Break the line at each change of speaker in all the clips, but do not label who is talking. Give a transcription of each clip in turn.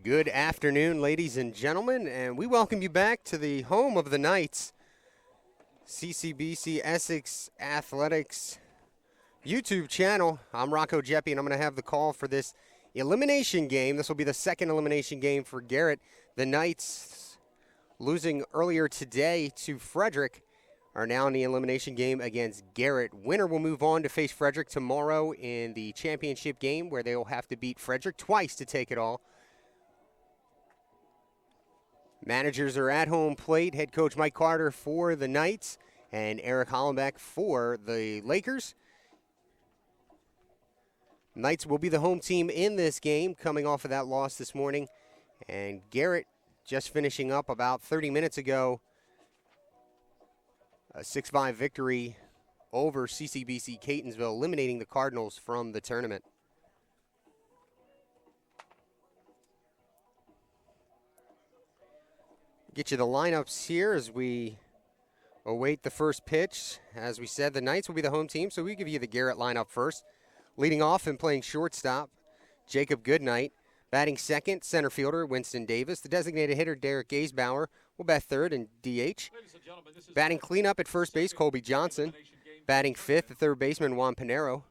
Good afternoon, ladies and gentlemen, and we welcome you back to the home of the Knights, CCBC Essex Athletics YouTube channel. I'm Rocco Jeppy, and I'm going to have the call for this elimination game. This will be the second elimination game for Garrett. The Knights, losing earlier today to Frederick, are now in the elimination game against Garrett. Winner will move on to face Frederick tomorrow in the championship game, where they will have to beat Frederick twice to take it all. Managers are at home plate. Head coach Mike Carter for the Knights and Eric Hollenbeck for the Lakers. Knights will be the home team in this game, coming off of that loss this morning. And Garrett just finishing up about 30 minutes ago, a 6-5 victory over CCBC Catonsville, eliminating the Cardinals from the tournament. Get you the lineups here as we await the first pitch. As we said, the Knights will be the home team, so we give you the Garrett lineup first. Leading off and playing shortstop, Jacob Goodnight. Batting second, center fielder Winston Davis. The designated hitter, Derek Gaysbauer, will bat third and DH. Batting cleanup at first base, Colby Johnson. Batting fifth, the third baseman, Juan Pinero.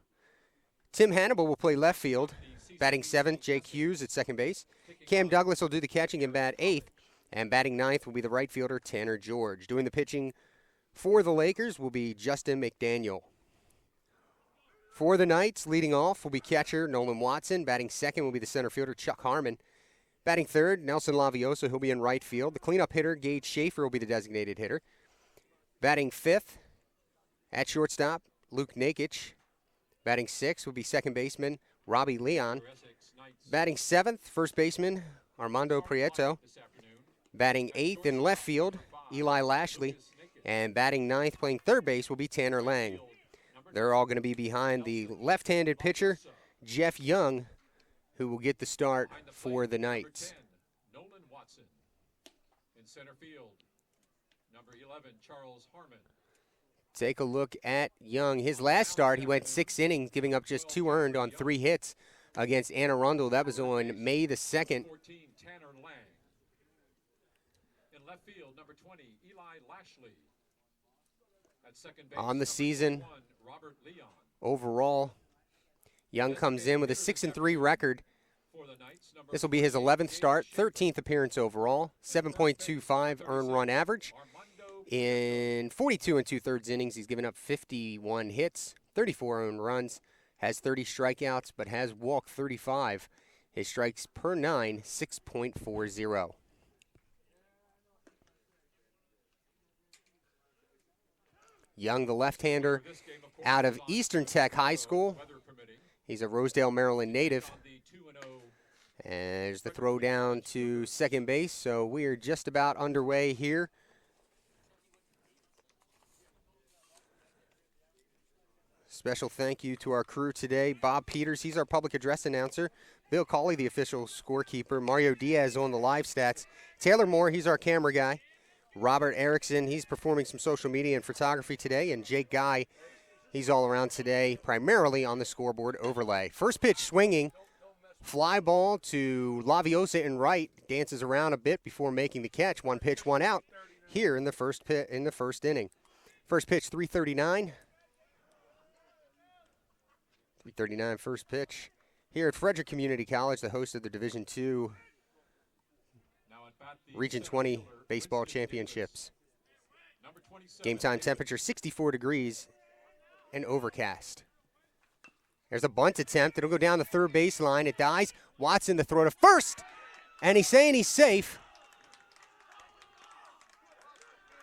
Tim Hannibal will play left field. Batting seventh, Jake Hughes at second base. Cam Douglas will do the catching and bat eighth. And batting ninth will be the right fielder, Tanner George. Doing the pitching for the Lakers will be Justin McDaniel. For the Knights, leading off will be catcher Nolan Watson. Batting second will be the center fielder, Chuck Harmon. Batting third, Nelson Laviosa. He'll be in right field. The cleanup hitter, Gage Schaefer, will be the designated hitter. Batting fifth at shortstop, Luke Nakic. Batting sixth will be second baseman, Robbie Leon. Batting seventh, first baseman, Armando Prieto. Batting eighth in left field, Eli Lashley. And batting ninth, playing third base, will be Tanner Lang. They're all going to be behind the left-handed pitcher, Jeff Young, who will get the start for the Knights.
Nolan Watson. In center field, number 11, Charles Harmon.
Take a look at Young. His last start, he went 6 innings, giving up just 2 earned on 3 hits against Anne Arundel. That was on May the 2nd.
14, Tanner Lang. In left field, number 20, Eli Lashley. At second base,
On the season,
21, Robert Leon.
overall, Young comes in with a 6-3 record.
For the Knights, number
This will be his 11th start, 13th appearance overall, 7.25 earned run average. In 42 2/3 innings, he's given up 51 hits, 34 earned runs, has 30 strikeouts, but has walked 35. His strikes per 9, 6.40. Young, the left-hander, out of Eastern Tech High School. He's a Rosedale, Maryland native. And there's the throw down to second base, so we are just about underway here. Special thank you to our crew today. Bob Peters, he's our public address announcer. Bill Cawley, the official scorekeeper. Mario Diaz on the live stats. Taylor Moore, he's our camera guy. Robert Erickson, he's performing some social media and photography today. And Jake Guy, he's all around today, primarily on the scoreboard overlay. First pitch swinging. Fly ball to Laviosa in right. Dances around a bit before making the catch. 1 pitch, 1 out here in the first inning. First pitch, 3:39. 3:39 first pitch. Here at Frederick Community College, the host of the Division II Region 20 Baseball Championships. Game time temperature 64 degrees and overcast. There's a bunt attempt. It'll go down the third baseline. It dies. Watson the throw to first. And he's saying he's safe.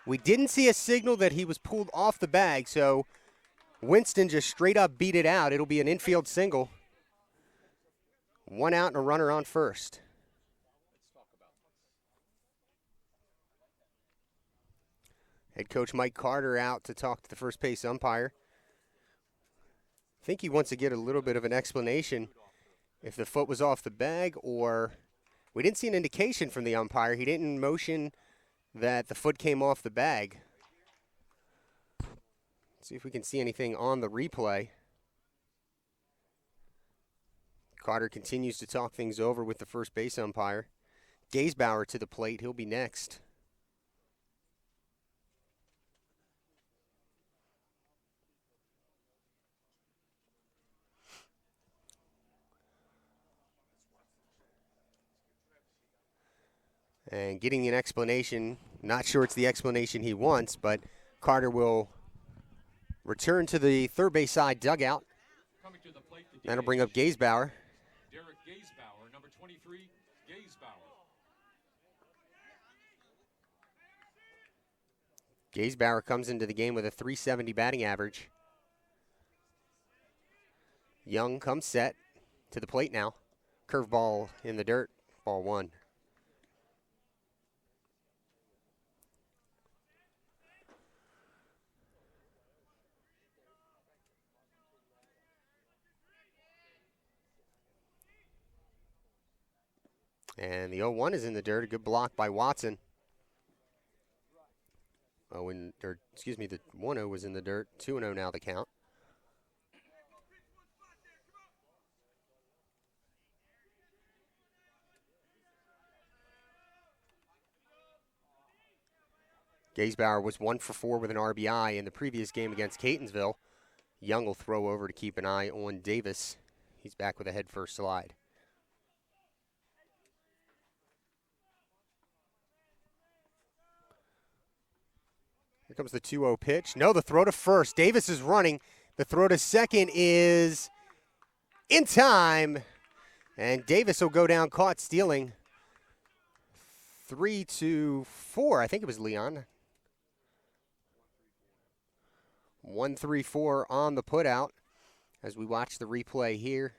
We didn't see a signal that he was pulled off the bag, so Winston just straight up beat it out. It'll be an infield single. 1 out and a runner on first. Head coach Mike Carter out to talk to the first base umpire. I think he wants to get a little bit of an explanation if the foot was off the bag, or we didn't see an indication from the umpire. He didn't motion that the foot came off the bag. Let's see if we can see anything on the replay. Carter continues to talk things over with the first base umpire. Gaysbauer to the plate. He'll be next. And getting an explanation, not sure it's the explanation he wants, but Carter will return to the third base side dugout.
Coming to the plate, the
That'll
DH,
bring up Gaysbauer.
Derek Gaysbauer, number 23, Gaysbauer.
Gaysbauer comes into the game with a .370 batting average. Young comes set to the plate now. Curveball in the dirt, ball one. And the 0-1 is in the dirt. A good block by Watson. The 1-0 was in the dirt. 2-0 now the count. Gaysbauer was 1 for 4 with an RBI in the previous game against Catonsville. Young will throw over to keep an eye on Davis. He's back with a head-first slide. Here comes the 2-0 pitch. No, the throw to first. Davis is running. The throw to second is in time. And Davis will go down caught stealing. 3-4. I think it was Leon. 1-3-4 on the putout as we watch the replay here.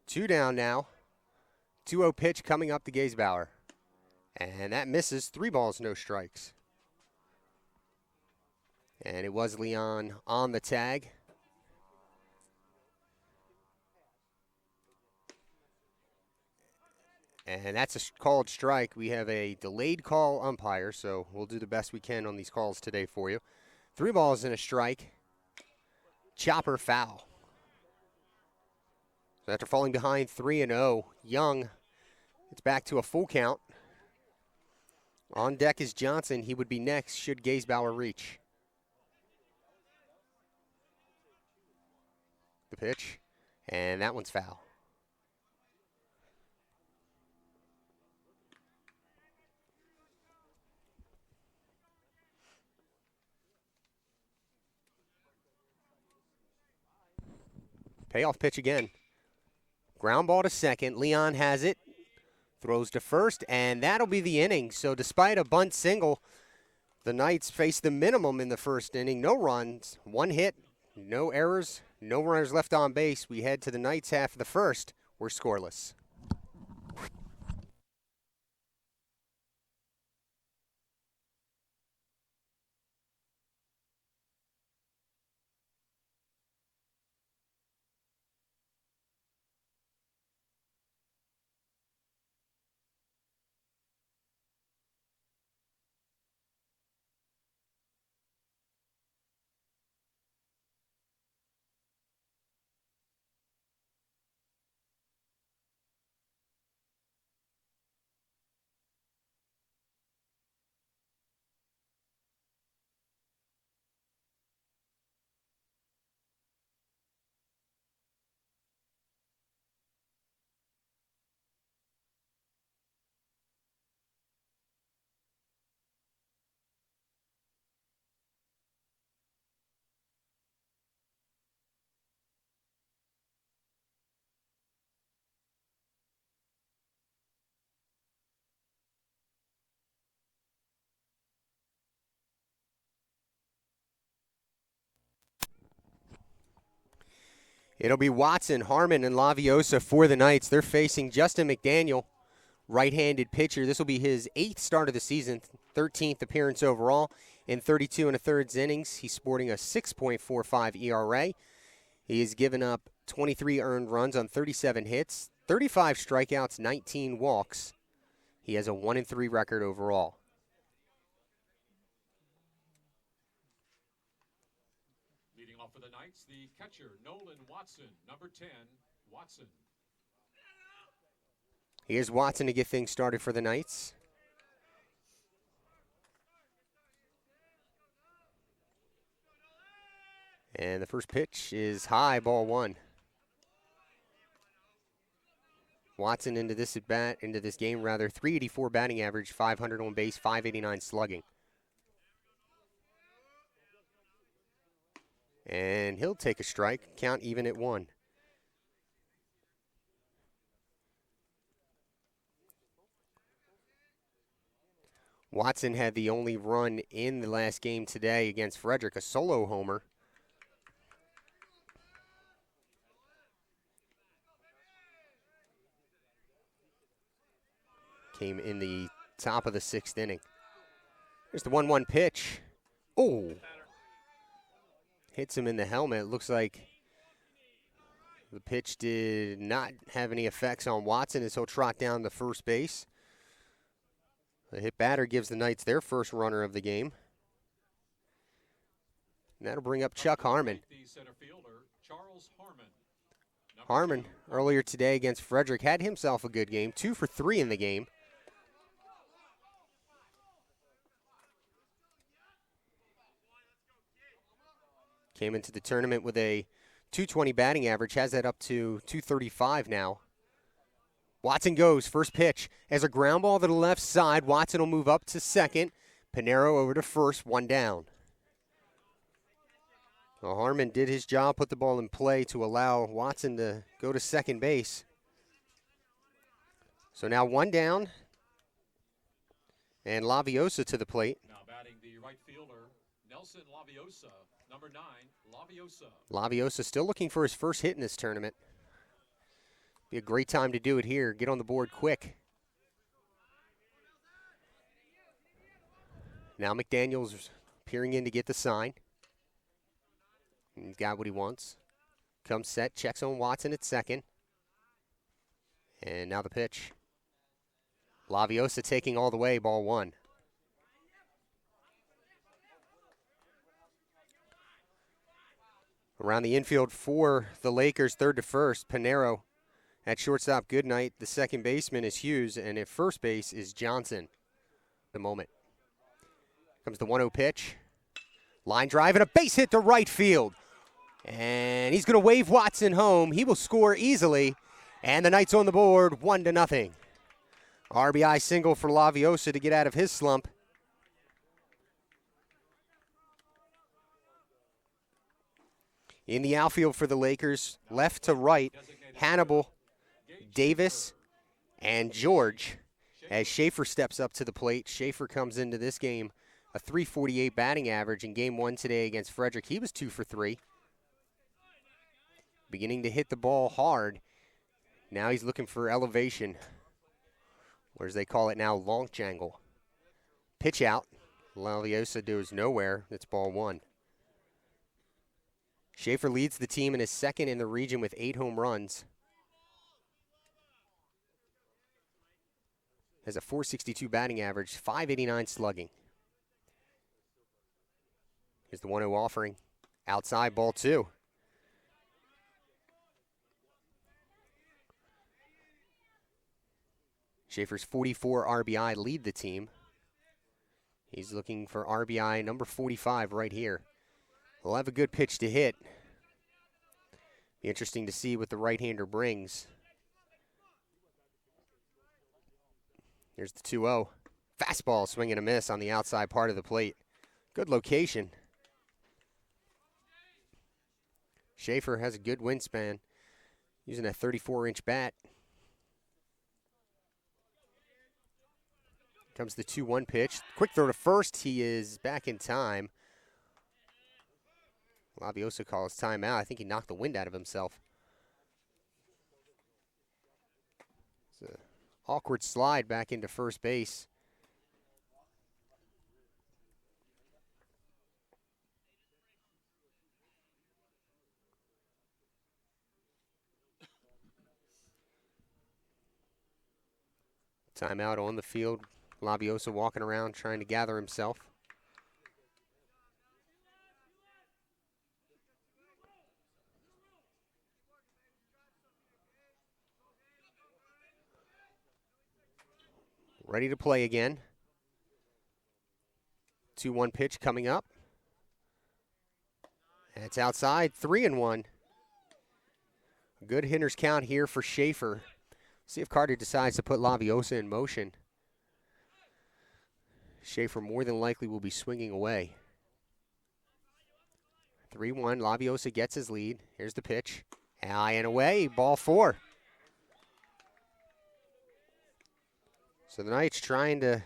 Two down now. 2-0 pitch coming up to Gaysbauer. And that misses. 3 balls, no strikes. And it was Leon on the tag. And that's a called strike. We have a delayed call umpire, so we'll do the best we can on these calls today for you. 3 balls and a strike. Chopper foul. So after falling behind 3-0, Young, it's back to a full count. On deck is Johnson. He would be next should Gaysbauer reach. The pitch, and that one's foul. Payoff pitch again. Ground ball to second. Leon has it. Throws to first, and that'll be the inning. So despite a bunt single, the Knights faced the minimum in the first inning. No runs, 1 hit, no errors, no runners left on base. We head to the Knights half of the first. We're scoreless. It'll be Watson, Harmon, and Laviosa for the Knights. They're facing Justin McDaniel, right-handed pitcher. This will be his 8th start of the season, 13th appearance overall. In 32 1/3 innings, he's sporting a 6.45 ERA. He has given up 23 earned runs on 37 hits, 35 strikeouts, 19 walks. He has a 1-3 record overall.
Leading off for the Knights, the catcher, Nolan Watson, number 10, Watson.
Here's Watson to get things started for the Knights. And the first pitch is high, ball one. Watson into this at bat, into this game rather, 384 batting average, 500 on base, 589 slugging. And he'll take a strike, count even at 1. Watson had the only run in the last game today against Frederick, a solo homer. Came in the top of the 6th inning. Here's the 1-1 pitch. Oh! Hits him in the helmet. Looks like the pitch did not have any effects on Watson as he'll trot down to first base. The hit batter gives the Knights their first runner of the game. And that'll bring up Chuck Harmon.
The center fielder, Charles Harmon.
Harmon, earlier today against Frederick, had himself a good game, 2 for 3 in the game. Came into the tournament with a 220 batting average, has that up to 235 now. Watson goes, first pitch. As a ground ball to the left side, Watson will move up to second. Pinero over to first, 1 down. Well, Harmon did his job, put the ball in play to allow Watson to go to second base. So now 1 down. And Laviosa to the plate.
Now batting the right fielder, Nelson Laviosa, number 9, Laviosa.
Laviosa still looking for his first hit in this tournament. Be a great time to do it here. Get on the board quick. Now McDaniel's peering in to get the sign. He's got what he wants. Comes set, checks on Watson at second. And now the pitch. Laviosa taking all the way, ball 1. Around the infield for the Lakers, third to first, Pinero. At shortstop, Goodnight. The second baseman is Hughes, and at first base is Johnson. The moment. Comes the 1-0 pitch. Line drive and a base hit to right field. And he's going to wave Watson home. He will score easily. And the Knights on the board, 1-0. RBI single for Laviosa to get out of his slump. In the outfield for the Lakers, left to right, Hannibal, Davis, and George. As Schaefer steps up to the plate, Schaefer comes into this game a .348 batting average in game 1 today against Frederick. He was 2 for 3. Beginning to hit the ball hard. Now he's looking for elevation, or as they call it now, long jangle. Pitch out. Laviosa goes nowhere. It's ball 1. Schaefer leads the team and is second in the region with 8 home runs. Has a .462 batting average, .589 slugging. Here's the 1-0 offering. Outside, ball 2. Schaefer's 44 RBI lead the team. He's looking for RBI number 45 right here. He'll have a good pitch to hit. Be interesting to see what the right-hander brings. Here's the 2-0. Fastball, swing and a miss on the outside part of the plate. Good location. Schaefer has a good wingspan, using a 34-inch bat. Comes the 2-1 pitch. Quick throw to first. He is back in time. Laviosa calls timeout. I think he knocked the wind out of himself. It's an awkward slide back into first base. Timeout on the field. Laviosa walking around trying to gather himself. ready to play again. 2-1 pitch coming up. And it's outside, 3-1. Good hitter's count here for Schaefer. See if Carter decides to put Laviosa in motion. Schaefer more than likely will be swinging away. 3-1, Laviosa gets his lead. Here's the pitch. High and away, ball 4. So the Knights trying to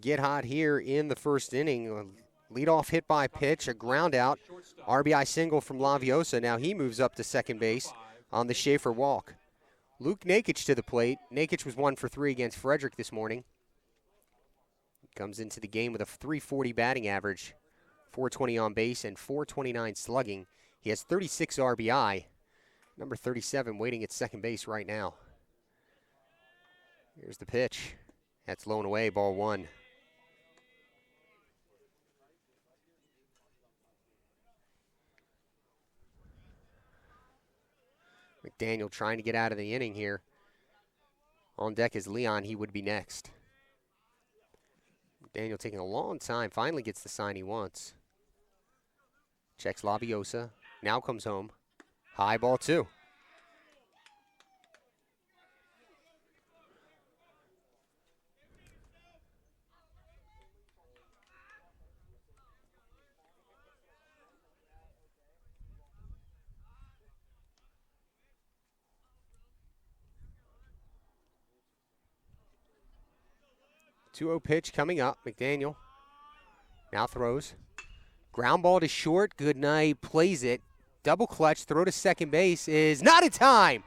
get hot here in the first inning. A leadoff hit by pitch, a ground out, RBI single from Laviosa. Now he moves up to second base on the Schaefer walk. Luke Nakic to the plate. Nakic was 1 for 3 against Frederick this morning. Comes into the game with a .340 batting average, .420 on base, and .429 slugging. He has 36 RBI. Number 37 waiting at second base right now. Here's the pitch. That's low and away, ball 1. McDaniel trying to get out of the inning here. On deck is Leon. He would be next. McDaniel taking a long time. Finally gets the sign he wants. Checks Laviosa. Now comes home. High, ball 2. .2-0 pitch coming up. McDaniel now throws. Ground ball to short. Good night. Plays it. Double clutch. Throw to second base is not in time.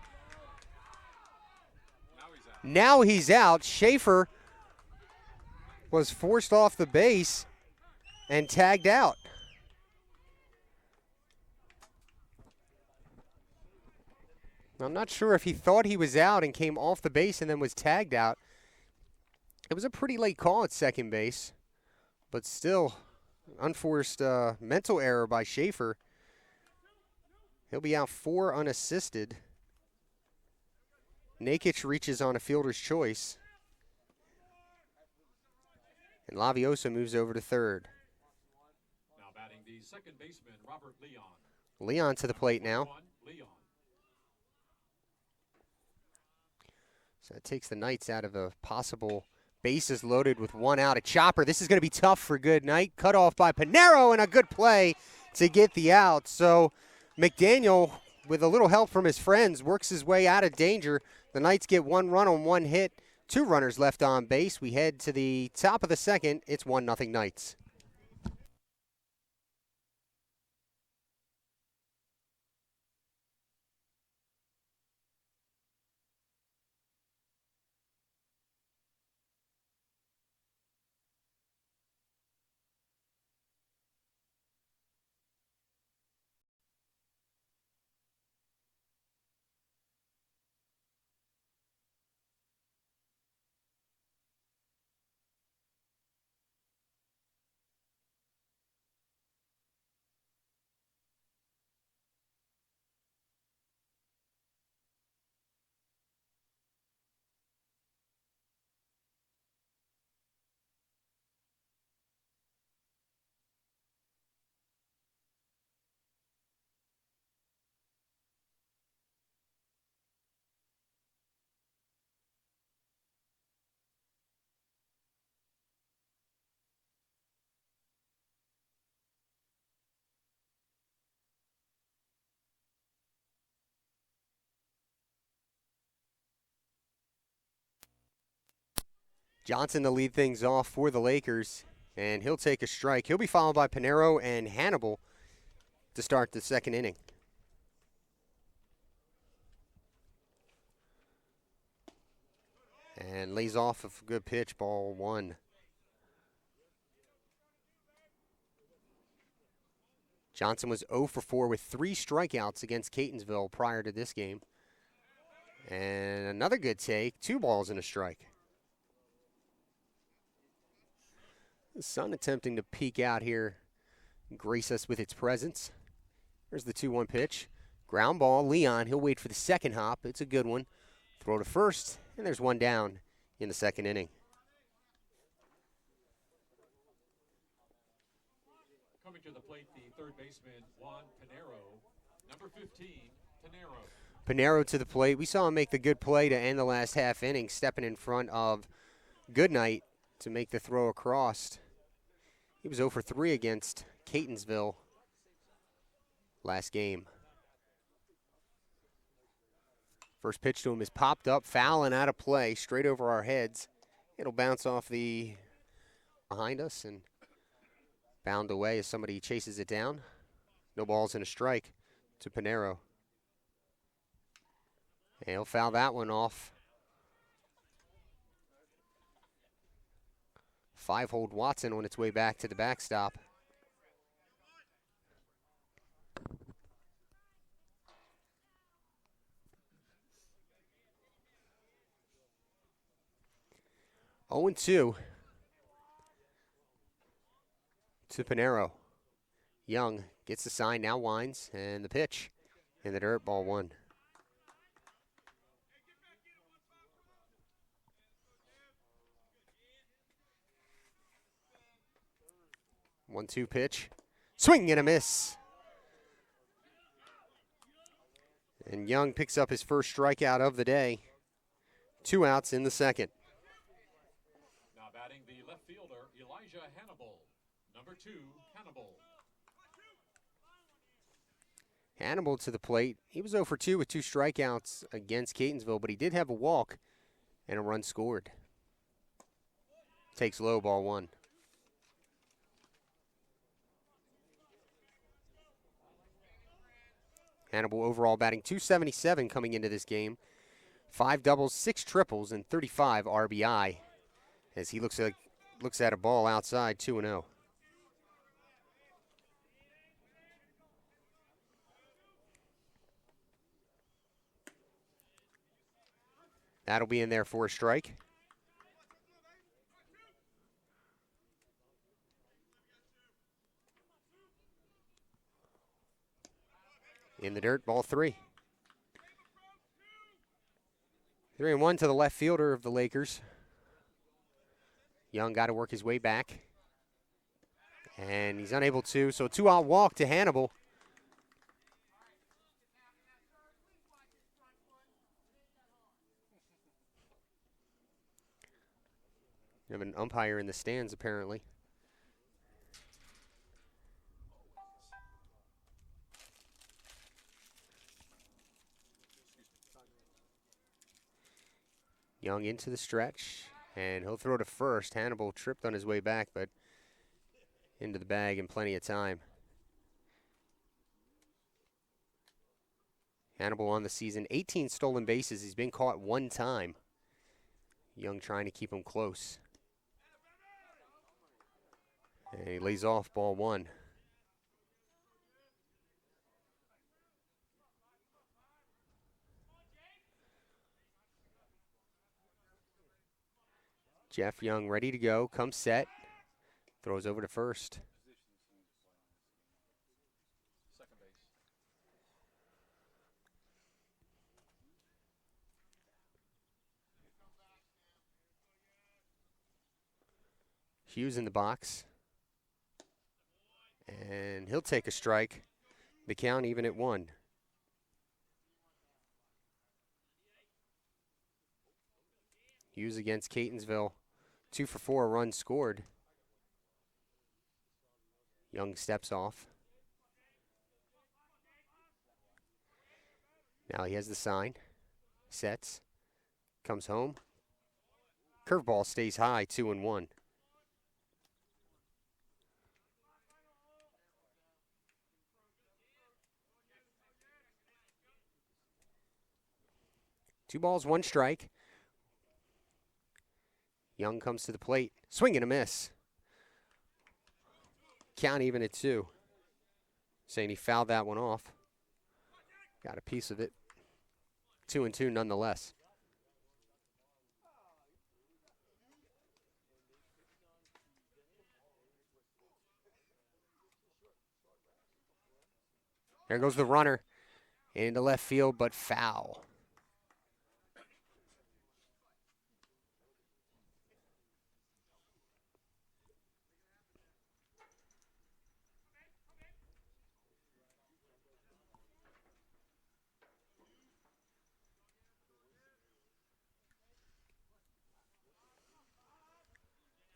Now he's out. Schaefer was forced off the base and tagged out. I'm not sure if he thought he was out and came off the base and then was tagged out. It was a pretty late call at second base, but still, unforced mental error by Schaefer. He'll be out 4 unassisted. Nakic reaches on a fielder's choice. And Laviosa moves over to third.
Now batting the second baseman, Robert Leon.
Leon to the plate now.
Leon.
So it takes the Knights out of a possible bases loaded with 1 out. A chopper. This is going to be tough for Good Night. Cut off by Pinero and a good play to get the out. So McDaniel, with a little help from his friends, works his way out of danger. The Knights get 1 run on 1 hit. 2 runners left on base. We head to the top of the second. It's 1-0 Knights. Johnson to lead things off for the Lakers, and he'll take a strike. He'll be followed by Pinero and Hannibal to start the second inning. And lays off a good pitch, ball 1. Johnson was 0 for 4 with 3 strikeouts against Catonsville prior to this game. And another good take, 2 balls and a strike. The sun attempting to peek out here, grace us with its presence. There's the 2-1 pitch. Ground ball, Leon, he'll wait for the second hop. It's a good one. Throw to first, and there's 1 down. in the second inning.
Coming to the plate, the third baseman, Juan Pinero, number 15, Pinero.
Pinero to the plate. We saw him make the good play to end the last half inning, stepping in front of Goodnight to make the throw across. He was 0 for 3 against Catonsville last game. First pitch to him is popped up, foul and out of play, straight over our heads. It'll bounce off the behind us and bound away as somebody chases it down. No balls and a strike to Pinero. And he'll foul that one off. 5-hold Watson on its way back to the backstop. Oh, 0-2 to Pinero. Young gets the sign, now winds, and the pitch in the dirt, ball 1. One-two pitch. Swing and a miss. And Young picks up his first strikeout of the day. 2 outs in the second.
Now batting the left fielder, Elijah Hannibal, number 2, Hannibal.
Hannibal to the plate. He was 0 for 2 with 2 strikeouts against Catonsville, but he did have a walk and a run scored. Takes low, ball 1. Hannibal overall batting .277 coming into this game. 5 doubles, 6 triples, and 35 RBI as he looks at a ball outside, 2-0. That'll be in there for a strike. In the dirt, ball 3. 3-1 to the left fielder of the Lakers. Young got to work his way back. And he's unable to, so 2-out walk to Hannibal. You have an umpire in the stands, apparently. Young into the stretch, and he'll throw to first. Hannibal tripped on his way back, but into the bag in plenty of time. Hannibal on the season, 18 stolen bases. He's been caught 1 time. Young trying to keep him close. And he lays off, ball 1. Jeff Young ready to go, comes set, throws over to first.
Second base.
Hughes in the box. And he'll take a strike. The count even at 1. Hughes against Catonsville. 2 for 4 runs scored. Young steps off. Now he has the sign. Sets. Comes home. Curveball stays high, 2-1. Two balls, 1 strike. Young comes to the plate. Swing and a miss. Count even at 2. Saying he fouled that one off. Got a piece of it. 2-2 nonetheless. There goes the runner into left field, but foul.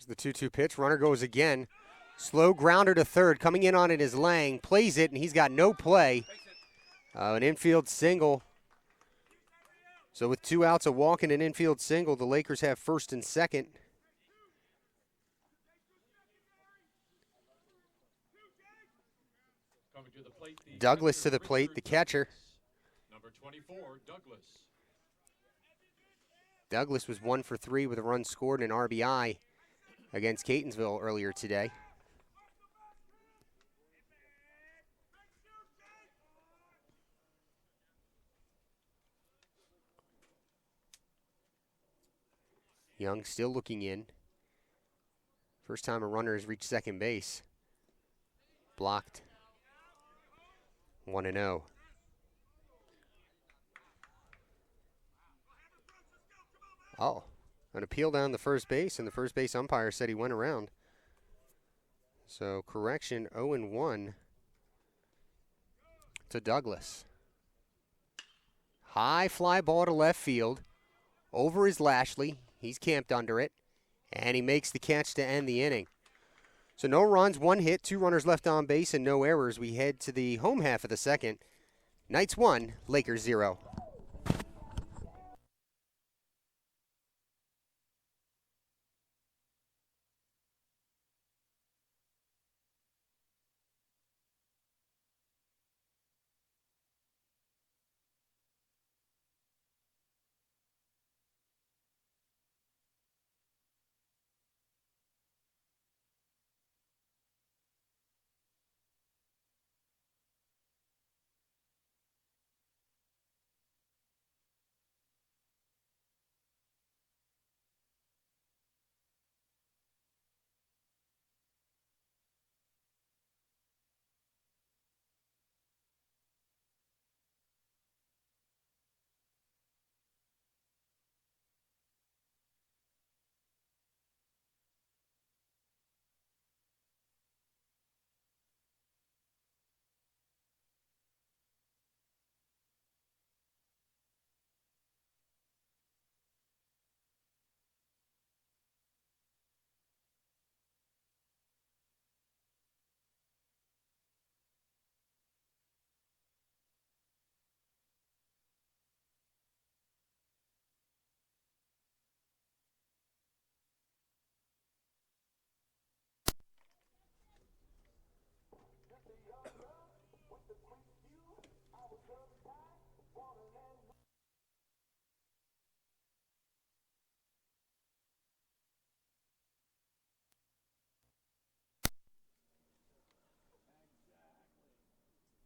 The 2-2 pitch. Runner goes again. Slow grounder to third. Coming in on it is Lang. Plays it, and he's got no play. An infield single. So with 2 outs, a walk and an infield single, the Lakers have first and second.
Coming to the plate,
Douglas to the plate, the catcher.
Number 24, Douglas.
Douglas was 1 for 3 with a run scored and an RBI against Catonsville earlier today. Young still looking in. First time a runner has reached second base. Blocked. 1-0. Oh, an appeal down the first base, and the first base umpire said he went around. So correction, 0-1 to Douglas. High fly ball to left field. Over is Lashley. He's camped under it, and he makes the catch to end the inning. So no runs, 1 hit, 2 runners left on base, and no errors. We head to the home half of the second. Knights 1, Lakers 0.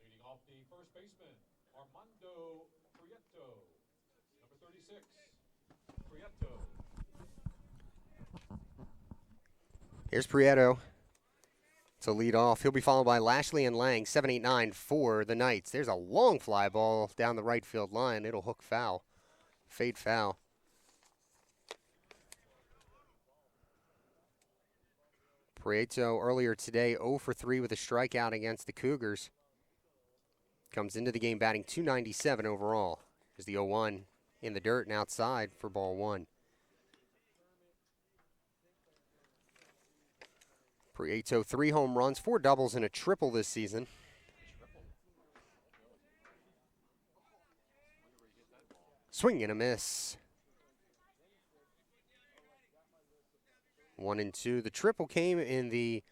Leading off the first baseman, Armando Prieto. Number 36, Prieto.
Here's Prieto to lead off. He'll be followed by Lashley and Lang, 7-8-9 for the Knights. There's a long fly ball down the right field line. It'll hook foul. Fade foul. Prieto earlier today 0 for 3 with a strikeout against the Cougars. Comes into the game batting .297 overall. Here's the 0-1 in the dirt and outside for ball 1. Prieto 3 home runs, 4 doubles, and a triple this season. Swing and a miss. 1-2. The triple came in the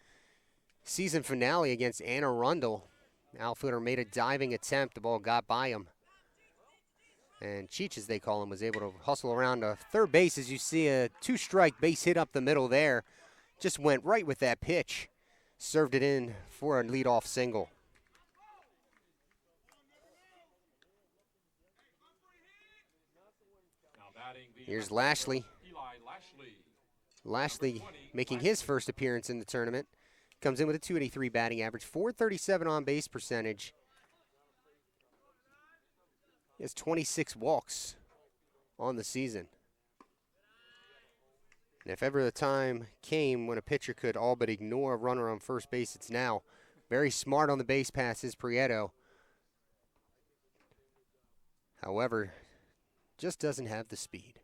season finale against Anne Arundel. Outfielder made a diving attempt. The ball got by him. And Cheech, as they call him, was able to hustle around to third base. As you see a 2-strike base hit up the middle there. Just went right with that pitch. Served it in for a leadoff single. Here's Lashley. Lashley making his first appearance in the tournament. Comes in with a .283 batting average, .437 on base percentage. He has 26 walks on the season. And if ever the time came when a pitcher could all but ignore a runner on first base, it's now. Very smart on the base pass is Prieto. However, just doesn't have the speed.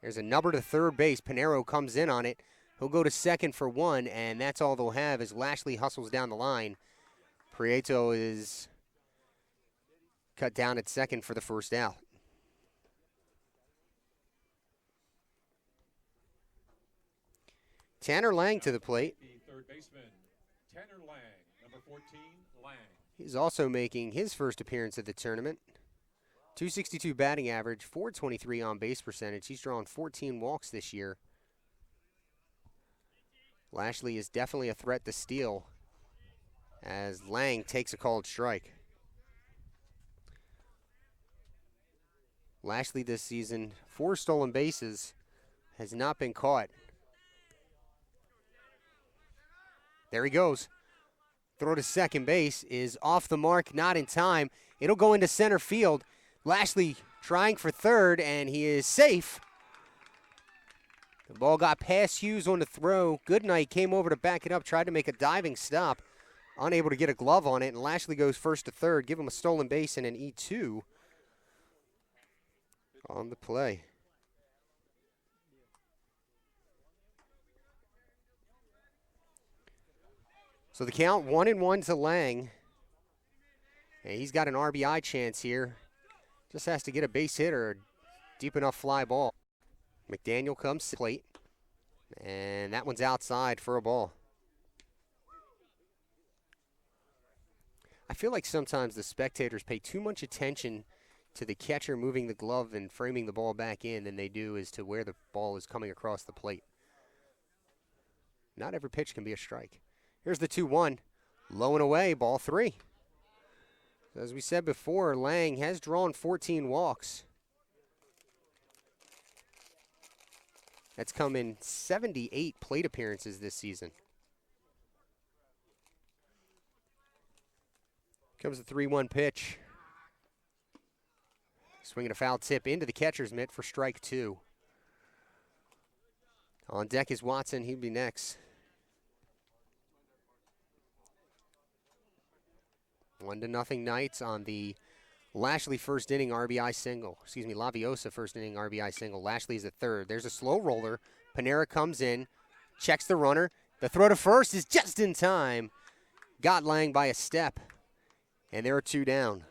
There's a number to third base. Pinero comes in on it. He'll go to second for one, and that's all they'll have as Lashley hustles down the line. Prieto is cut down at second for the first out. Tanner Lang to the plate.
Third baseman, Tanner Lang, number 14, Lang.
He's also making his first appearance at the tournament. .262 batting average, .423 on base percentage. He's drawn 14 walks this year. Lashley is definitely a threat to steal as Lang takes a called strike. Lashley this season, 4 stolen bases, has not been caught. There he goes. Throw to second base is off the mark, not in time. It'll go into center field. Lashley trying for third, and he is safe. The ball got past Hughes on the throw. Goodnight came over to back it up, tried to make a diving stop. Unable to get a glove on it, and Lashley goes first to third. Give him a stolen base and an E2 on the play. So the count 1-1 to Lang. And he's got an RBI chance here. Just has to get a base hit or a deep enough fly ball. McDaniel comes to plate. And that one's outside for a ball. I feel like sometimes the spectators pay too much attention to the catcher moving the glove and framing the ball back in than they do as to where the ball is coming across the plate. Not every pitch can be a strike. Here's the 2-1. Low and away, ball 3. As we said before, Lang has drawn 14 walks. That's come in 78 plate appearances this season. Comes the 3-1 pitch. Swinging a foul tip into the catcher's mitt for strike 2. On deck is Watson. He'll be next. 1-0 Knights on the Lashley first inning RBI single. Excuse me, Laviosa first inning RBI single. Lashley's at third. There's a slow roller. Panera comes in, checks the runner. The throw to first is just in time. Got Lang by a step. And there are 2 down.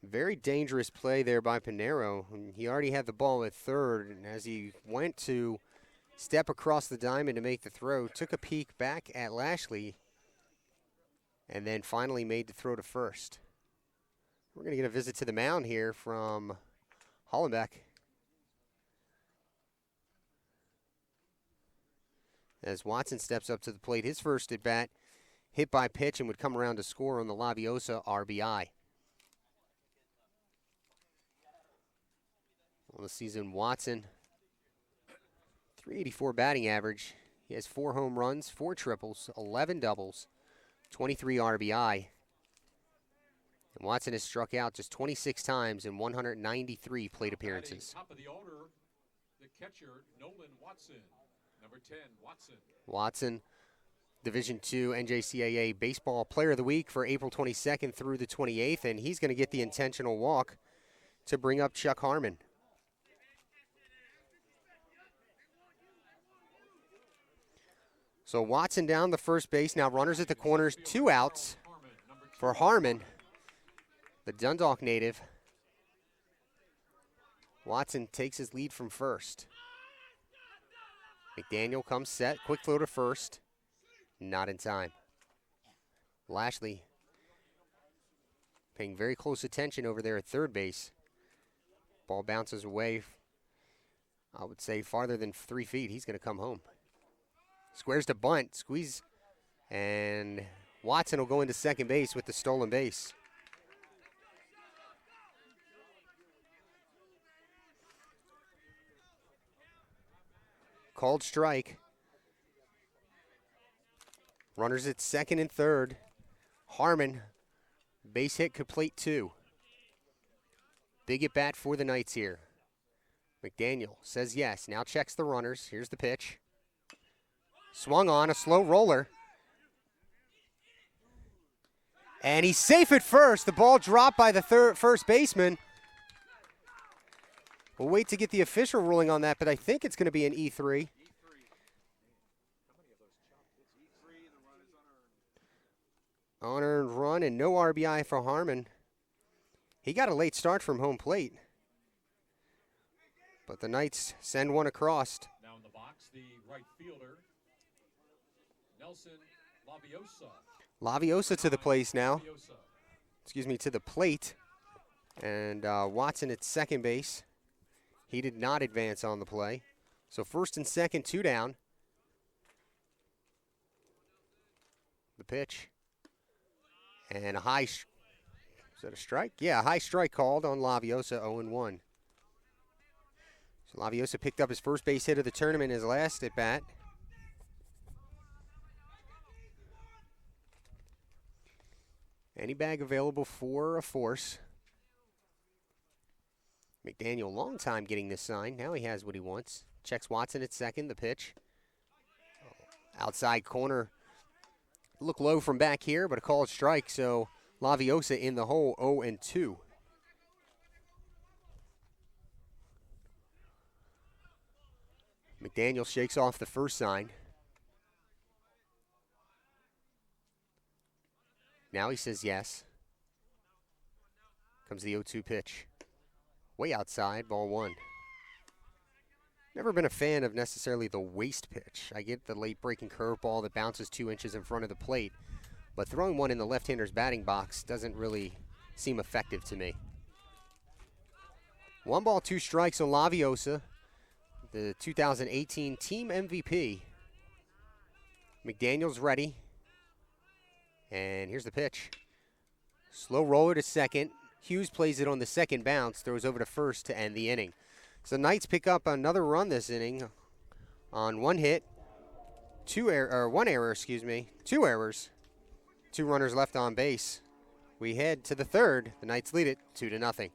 Very dangerous play there by Pinero. He already had the ball at third, and as he went to step across the diamond to make the throw, took a peek back at Lashley, and then finally made the throw to first. We're going to get a visit to the mound here from Hollenbeck. As Watson steps up to the plate, his first at bat, hit by pitch and would come around to score on the Laviosa RBI. On the season, Watson, .384 batting average. He has 4 home runs, 4 triples, 11 doubles, 23 RBI. And Watson has struck out just 26 times in 193 plate appearances.
Top of the order, the catcher, Nolan Watson. Number 10, Watson.
Watson, Division II NJCAA Baseball Player of the Week for April 22nd through the 28th, and he's going to get the intentional walk to bring up Chuck Harmon. So Watson down the first base. Now runners at the corners, 2 outs for Harmon, the Dundalk native. Watson takes his lead from first. McDaniel comes set, quick throw to first, not in time. Lashley paying very close attention over there at third base. Ball bounces away, I would say farther than 3 feet. He's going to come home. Squares to bunt, squeeze, and Watson will go into second base with the stolen base. Called strike. Runners at second and third. Harmon, base hit, complete 2. Big at bat for the Knights here. McDaniel says yes, now checks the runners. Here's the pitch. Swung on, a slow roller. And he's safe at first. The ball dropped by the first baseman. We'll wait to get the official ruling on that, but I think it's going to be an E3. Unearned run and no RBI for Harmon. He got a late start from home plate. But the Knights send one across.
Now in the box, the right fielder, Nelson Laviosa.
Laviosa to the place now.
Laviosa.
Excuse me, to the plate. And Watson at second base. He did not advance on the play. So first and second, 2 down. The pitch. And a high, is that a strike? Yeah, a high strike called on Laviosa, 0-1. So Laviosa picked up his first base hit of the tournament, his last at bat. Any bag available for a force. McDaniel, long time getting this sign. Now he has what he wants. Checks Watson at second, the pitch. Outside corner. Look low from back here, but a called strike, so Laviosa in the hole, 0-2. McDaniel shakes off the first sign. Now he says yes. Comes the 0-2 pitch. Way outside, ball 1. Never been a fan of necessarily the waste pitch. I get the late breaking curveball that bounces 2 inches in front of the plate, but throwing one in the left-hander's batting box doesn't really seem effective to me. 1 ball, 2 strikes on Laviosa, the 2018 team MVP. McDaniel's ready. And here's the pitch. Slow roller to second. Hughes plays it on the second bounce, throws over to first to end the inning. So Knights pick up another run this inning on 1 hit, 1 error, 2 errors, 2 runners left on base. We head to the third. The Knights lead it 2-0.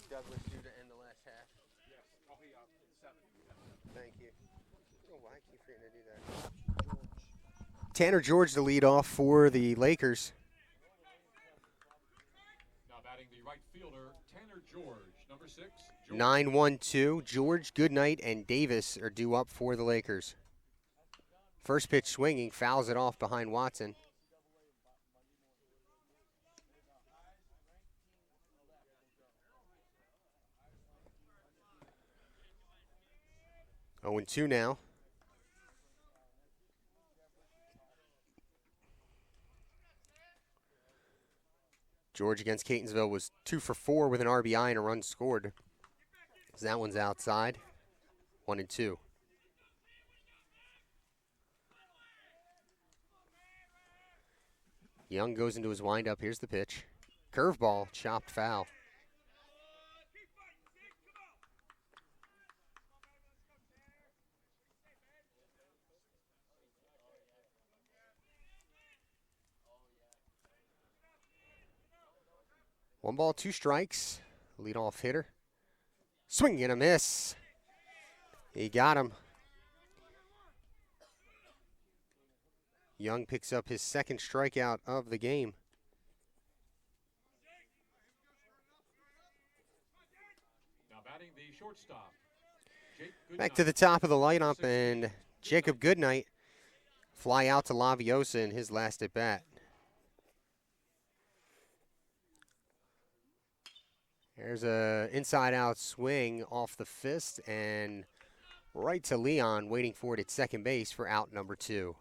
Douglas do to end the last half?
Yes. Oh, he up 7.
Thank you. Oh, I keep forgetting to do that. Tanner George, the leadoff for the Lakers.
Now batting the right fielder, Tanner George, number 6.
9-1-2. George, Goodnight, and Davis are due up for the Lakers. First pitch swinging, fouls it off behind Watson. Oh, 0-2 now. George against Catonsville was 2 for 4 with an RBI and a run scored. So that one's outside. 1-2. Young goes into his windup. Here's the pitch. Curveball, chopped foul. One ball, 2 strikes. Leadoff hitter. Swing and a miss. He got him. Young picks up his second strikeout of the game.
shortstop, Jake
Back to the top of the lineup, and Jacob Goodnight fly out to Laviosa in his last at bat. There's a inside-out swing off the fist and right to Leon, waiting for it at second base for out number 2.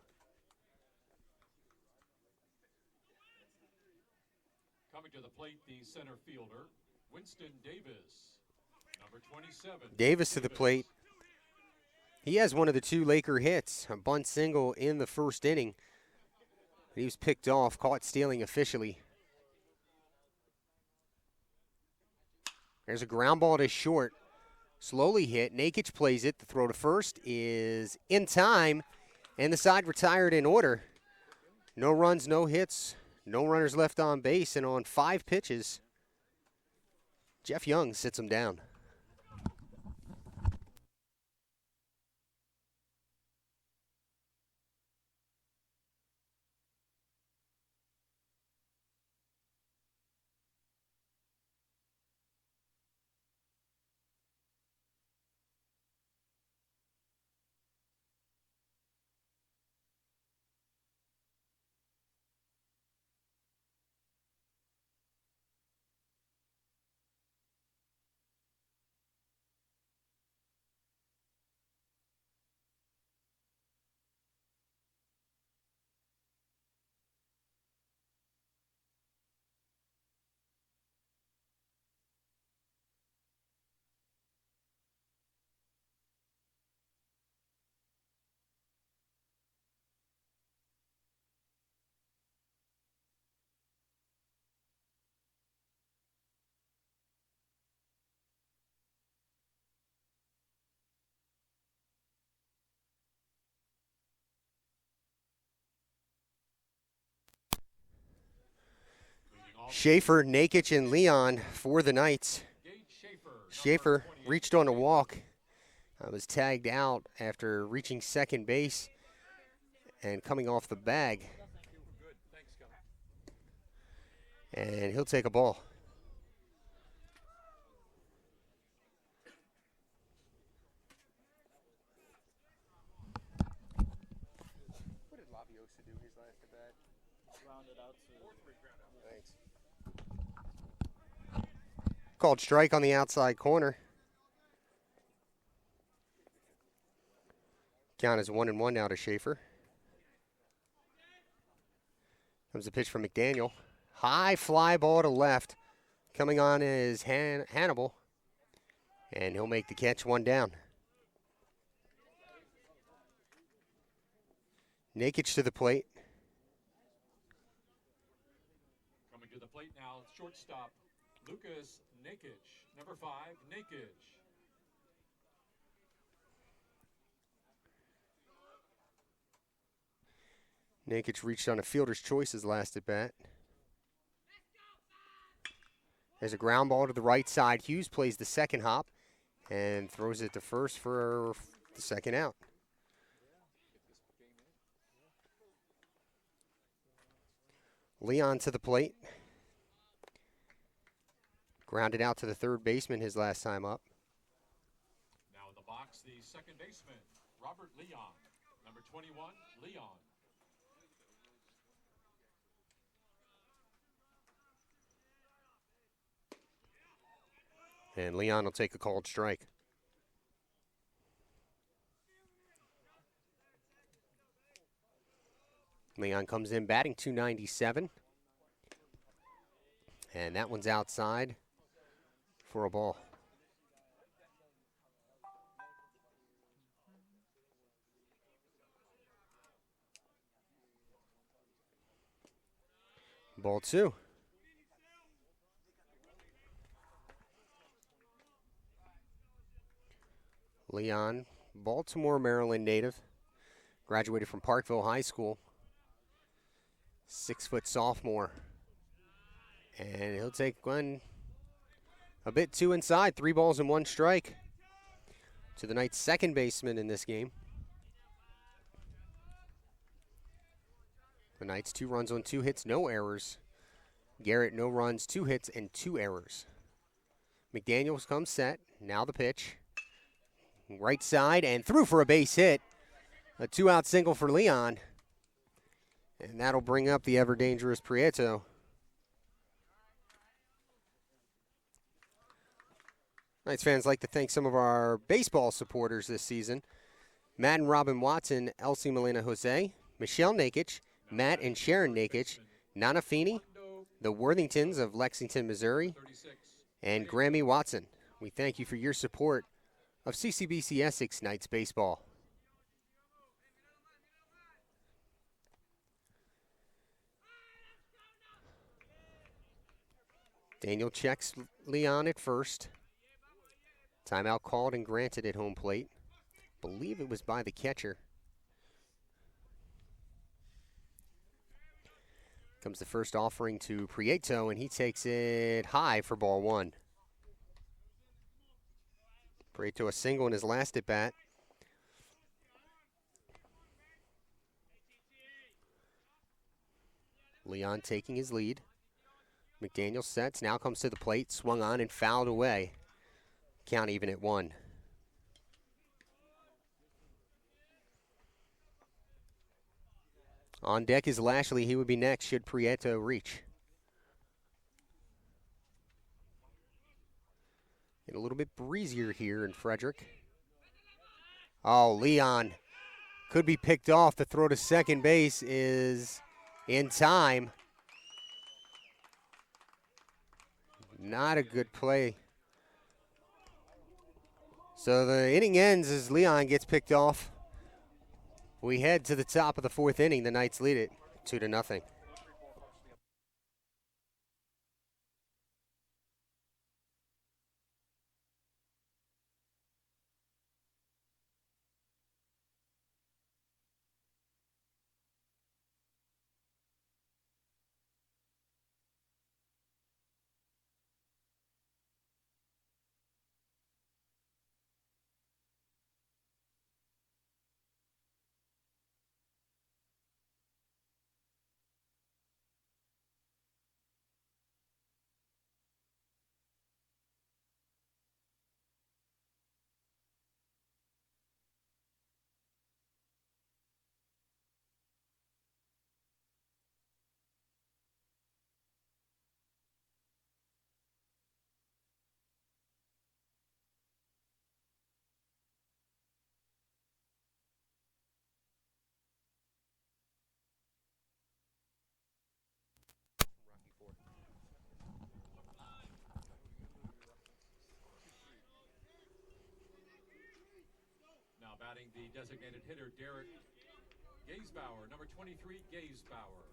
Coming to the plate, the center fielder, Winston Davis, number 27.
Davis to the plate. He has one of the 2 Laker hits, a bunt single in the first inning. He was picked off, caught stealing officially. There's a ground ball to short. Slowly hit. Nakic plays it. The throw to first is in time, and the side retired in order. No runs, no hits, no runners left on base, and on 5 pitches, Jeff Young sits him down. Schaefer, Nakic, and Leon for the Knights. Schaefer reached on a walk. Was tagged out after reaching second base and coming off the bag. And he'll take a ball. What did Laviosa do his last at bat? Rounded out to thanks. Called strike on the outside corner. Count is 1-1 now to Schaefer. Comes a pitch from McDaniel. High fly ball to left. Coming on is Hannibal. And he'll make the catch, 1 down. Nakic to the plate.
Coming to the plate now, shortstop, Lucas Nakic, number 5, Nakic.
Nakic reached on a fielder's choice his last at bat. There's a ground ball to the right side. Hughes plays the second hop and throws it to first for the second out. Leon to the plate. Grounded out to the third baseman his last time up.
Now in the box, the second baseman, Robert Leon, number 21, Leon.
And Leon will take a called strike. Leon comes in batting .297. And that one's outside for a ball. Ball 2. Leon, Baltimore, Maryland native. Graduated from Parkville High School. 6-foot sophomore. And he'll take one a bit too inside. 3 balls and 1 strike to the Knights' second baseman in this game. The Knights 2 runs on 2 hits, no errors. Garrett, no runs, 2 hits, and 2 errors. McDaniels comes set. Now the pitch. Right side and through for a base hit. A 2-out single for Leon. And that'll bring up the ever-dangerous Prieto. Knights fans like to thank some of our baseball supporters this season. Matt and Robin Watson, Elsie Molina Jose, Michelle Nakic, Matt and Sharon Nakic, Nana Feeney, the Worthingtons of Lexington, Missouri, and Grammy Watson. We thank you for your support of CCBC Essex Knights baseball. Daniel checks Leon at first. Timeout called and granted at home plate. Believe it was by the catcher. Comes the first offering to Prieto, and he takes it high for ball one. Prieto a single in his last at bat. Leon taking his lead. McDaniel sets, now comes to the plate, swung on and fouled away. Count even at 1. On deck is Lashley. He would be next should Prieto reach. Get a little bit breezier here in Frederick. Oh, Leon could be picked off. The throw to second base is in time. Not a good play. So the inning ends as Leon gets picked off. We head to the top of the 4th inning. The Knights lead it 2-0.
Now batting the designated hitter, Garrett Gaysbauer, number 23, Gaysbauer.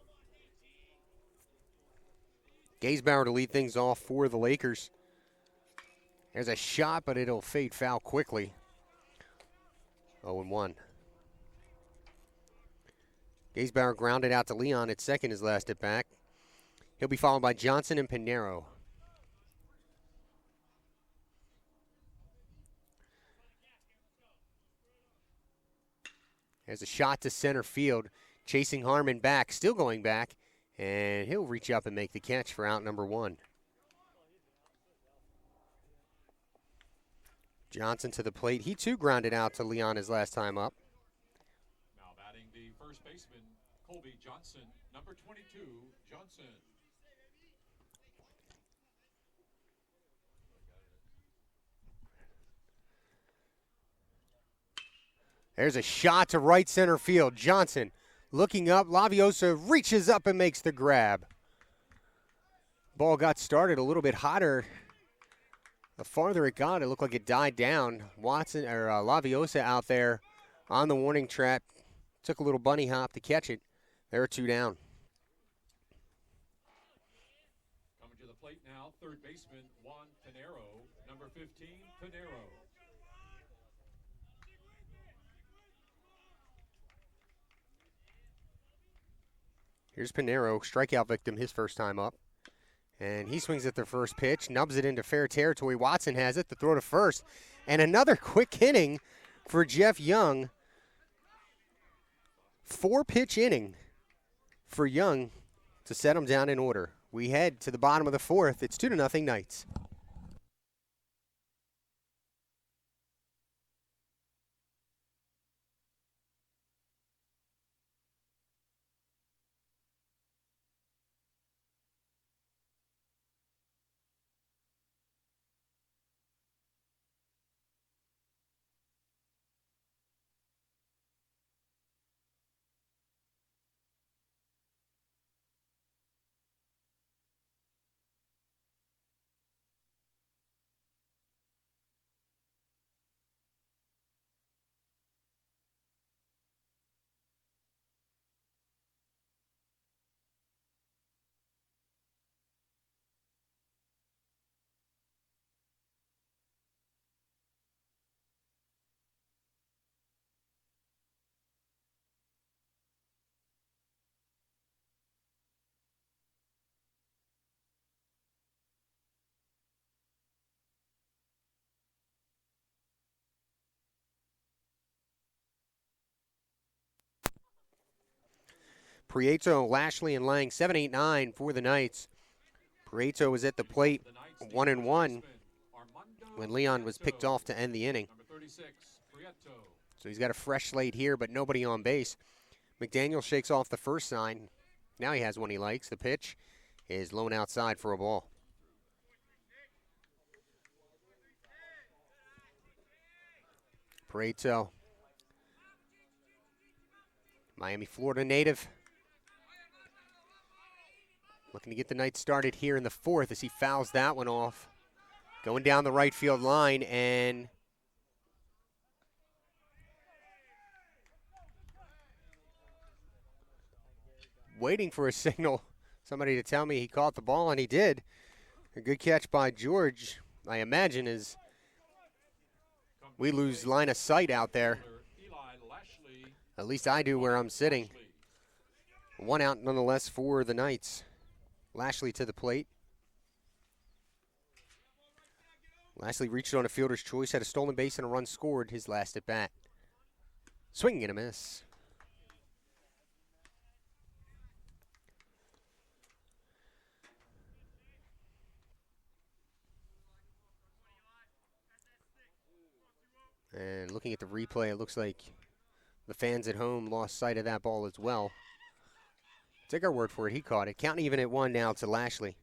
Gaysbauer to lead things off for the Lakers. There's a shot, but it'll fade foul quickly. 0-1. Gaysbauer grounded out to Leon at second his last at bat. He'll be followed by Johnson and Pinero. There's a shot to center field. Chasing Harmon back, still going back, and he'll reach up and make the catch for out number 1. Johnson to the plate. He too grounded out to Leon his last time up.
Now batting the first baseman, Colby Johnson, number 22, Johnson.
There's a shot to right center field. Johnson looking up. Laviosa reaches up and makes the grab. Ball got started a little bit hotter. The farther it got, it looked like it died down. Laviosa out there on the warning track. Took a little bunny hop to catch it. There are 2 down.
Coming to the plate now, third baseman, Juan Pinero, number 15, Pinero.
Here's Pinero, strikeout victim his first time up. And he swings at the first pitch, nubs it into fair territory. Watson has it, the throw to first. And another quick inning for Jeff Young. 4-pitch inning for Young to set him down in order. We head to the bottom of the 4th. It's 2-0 Knights. Prieto, Lashley, and Lang, 7, 8, 9 for the Knights. Prieto was at the plate 1-1 when Leon was picked off to end the inning. So he's got a fresh slate here, but nobody on base. McDaniel shakes off the first sign. Now he has one he likes. The pitch is low and outside for a ball. Prieto, Miami, Florida native. Looking to get the Knights started here in the fourth as he fouls that one off. Going down the right field line and waiting for a signal, somebody to tell me he caught the ball, and he did. A good catch by George, I imagine, as we lose line of sight out there. At least I do where I'm sitting. One out nonetheless for the Knights. Lashley to the plate. Lashley reached on a fielder's choice, had a stolen base and a run scored his last at bat. Swinging and a miss. And looking at the replay, it looks like the fans at home lost sight of that ball as well. Take our word for it, he caught it. Counting even at 1 now to Lashley.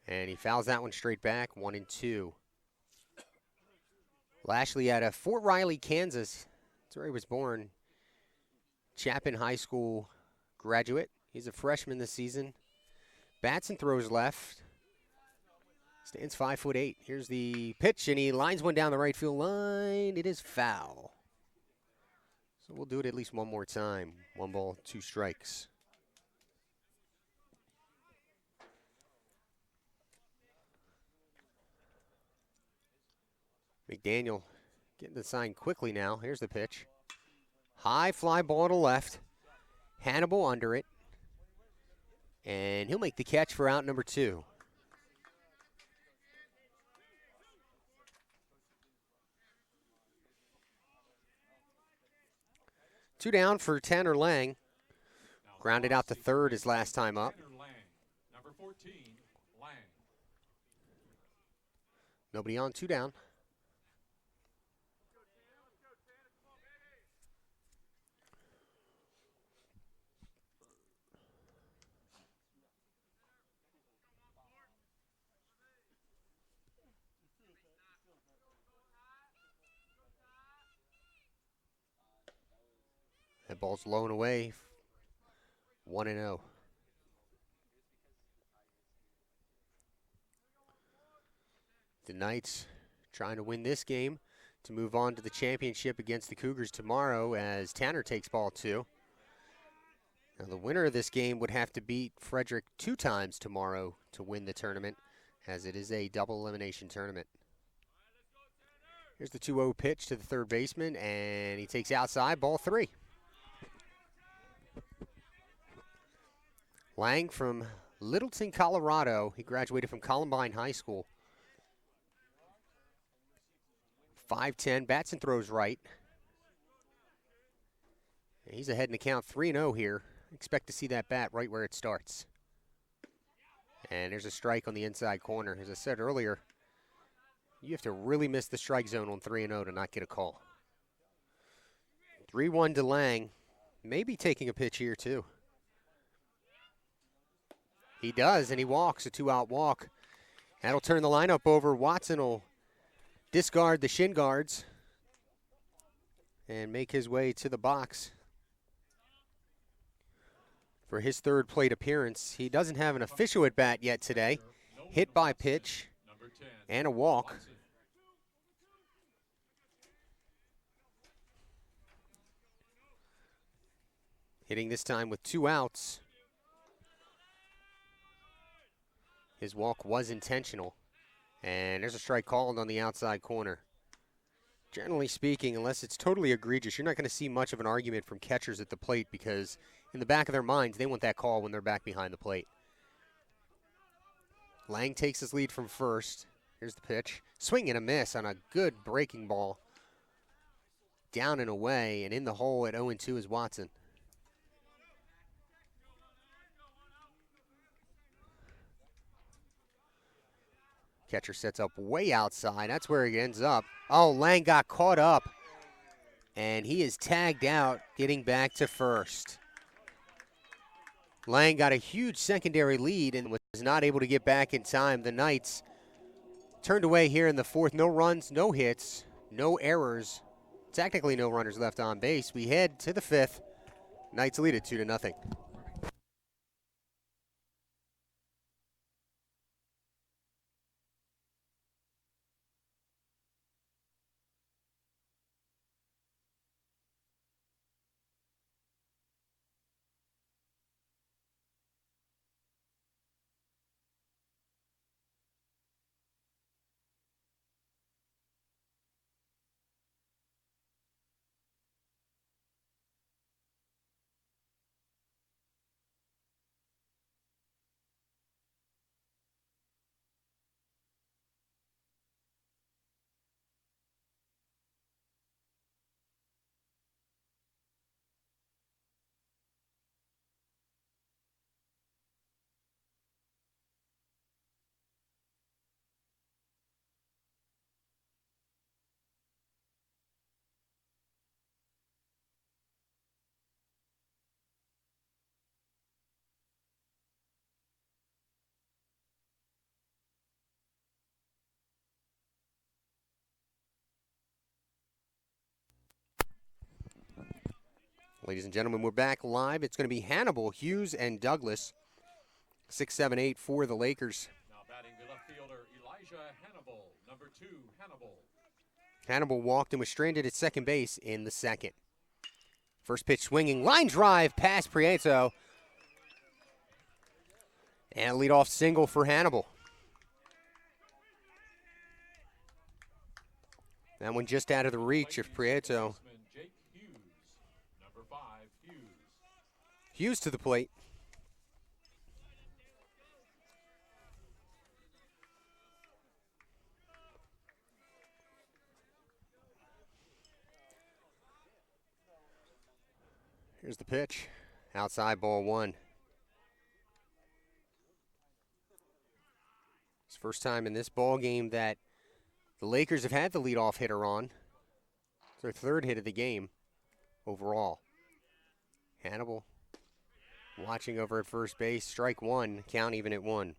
And he fouls that one straight back, 1-2. Lashley out of Fort Riley, Kansas. That's where he was born. Chapin High School graduate. He's a freshman this season. Bats and throws left. Stands 5'8". Here's the pitch, and he lines one down the right field line. It is foul. So we'll do it at least one more time. 1 ball, 2 strikes. McDaniel getting the sign quickly now. Here's the pitch. High fly ball to left. Hannibal under it. And he'll make the catch for out number 2. Two down for Tanner Lang. Grounded out to third his last time up.
Number 14, Lang.
Nobody on, 2 down. That ball's low and away. 1-0. The Knights trying to win this game to move on to the championship against the Cougars tomorrow as Tanner takes ball 2. Now the winner of this game would have to beat Frederick 2 times tomorrow to win the tournament, as it is a double elimination tournament. Here's the 2-0 pitch to the third baseman, and he takes outside, ball 3. Lang from Littleton, Colorado. He graduated from Columbine High School. 5'10", bats and throws right. He's ahead in the count, 3-0 here. Expect to see that bat right where it starts. And there's a strike on the inside corner. As I said earlier, you have to really miss the strike zone on 3-0 to not get a call. 3-1 to Lang. Maybe taking a pitch here too. He does, and he walks, a 2-out walk. That'll turn the lineup over. Watson will discard the shin guards and make his way to the box for his third plate appearance. He doesn't have an official at bat yet today. Hit by pitch and a walk. Hitting this time with 2 outs. His walk was intentional. And there's a strike called on the outside corner. Generally speaking, unless it's totally egregious, you're not going to see much of an argument from catchers at the plate because in the back of their minds, they want that call when they're back behind the plate. Lang takes his lead from first. Here's the pitch. Swing and a miss on a good breaking ball down and away, and in the hole at 0-2 is Watson. Catcher sets up way outside. That's where he ends up. Oh, Lang got caught up, and he is tagged out, getting back to first. Lang got a huge secondary lead and was not able to get back in time. The Knights turned away here in the fourth. No runs, no hits, no errors. Technically no runners left on base. We head to the fifth. Knights lead it 2-0. Ladies and gentlemen, we're back live. It's going to be Hannibal, Hughes, and Douglas. 6, 7, 8 for the Lakers.
Now batting the left fielder, Elijah Hannibal, number 2, Hannibal.
Hannibal walked and was stranded at second base in the second. First pitch swinging, line drive past Prieto. And a leadoff single for Hannibal. That one just out of the reach of Prieto.
Jake Hughes, number 5, Hughes.
Hughes to the plate. Here's the pitch. Outside, ball 1. It's the first time in this ball game that the Lakers have had the leadoff hitter on. It's their third hit of the game overall. Hannibal watching over at first base. Strike 1, count even at 1.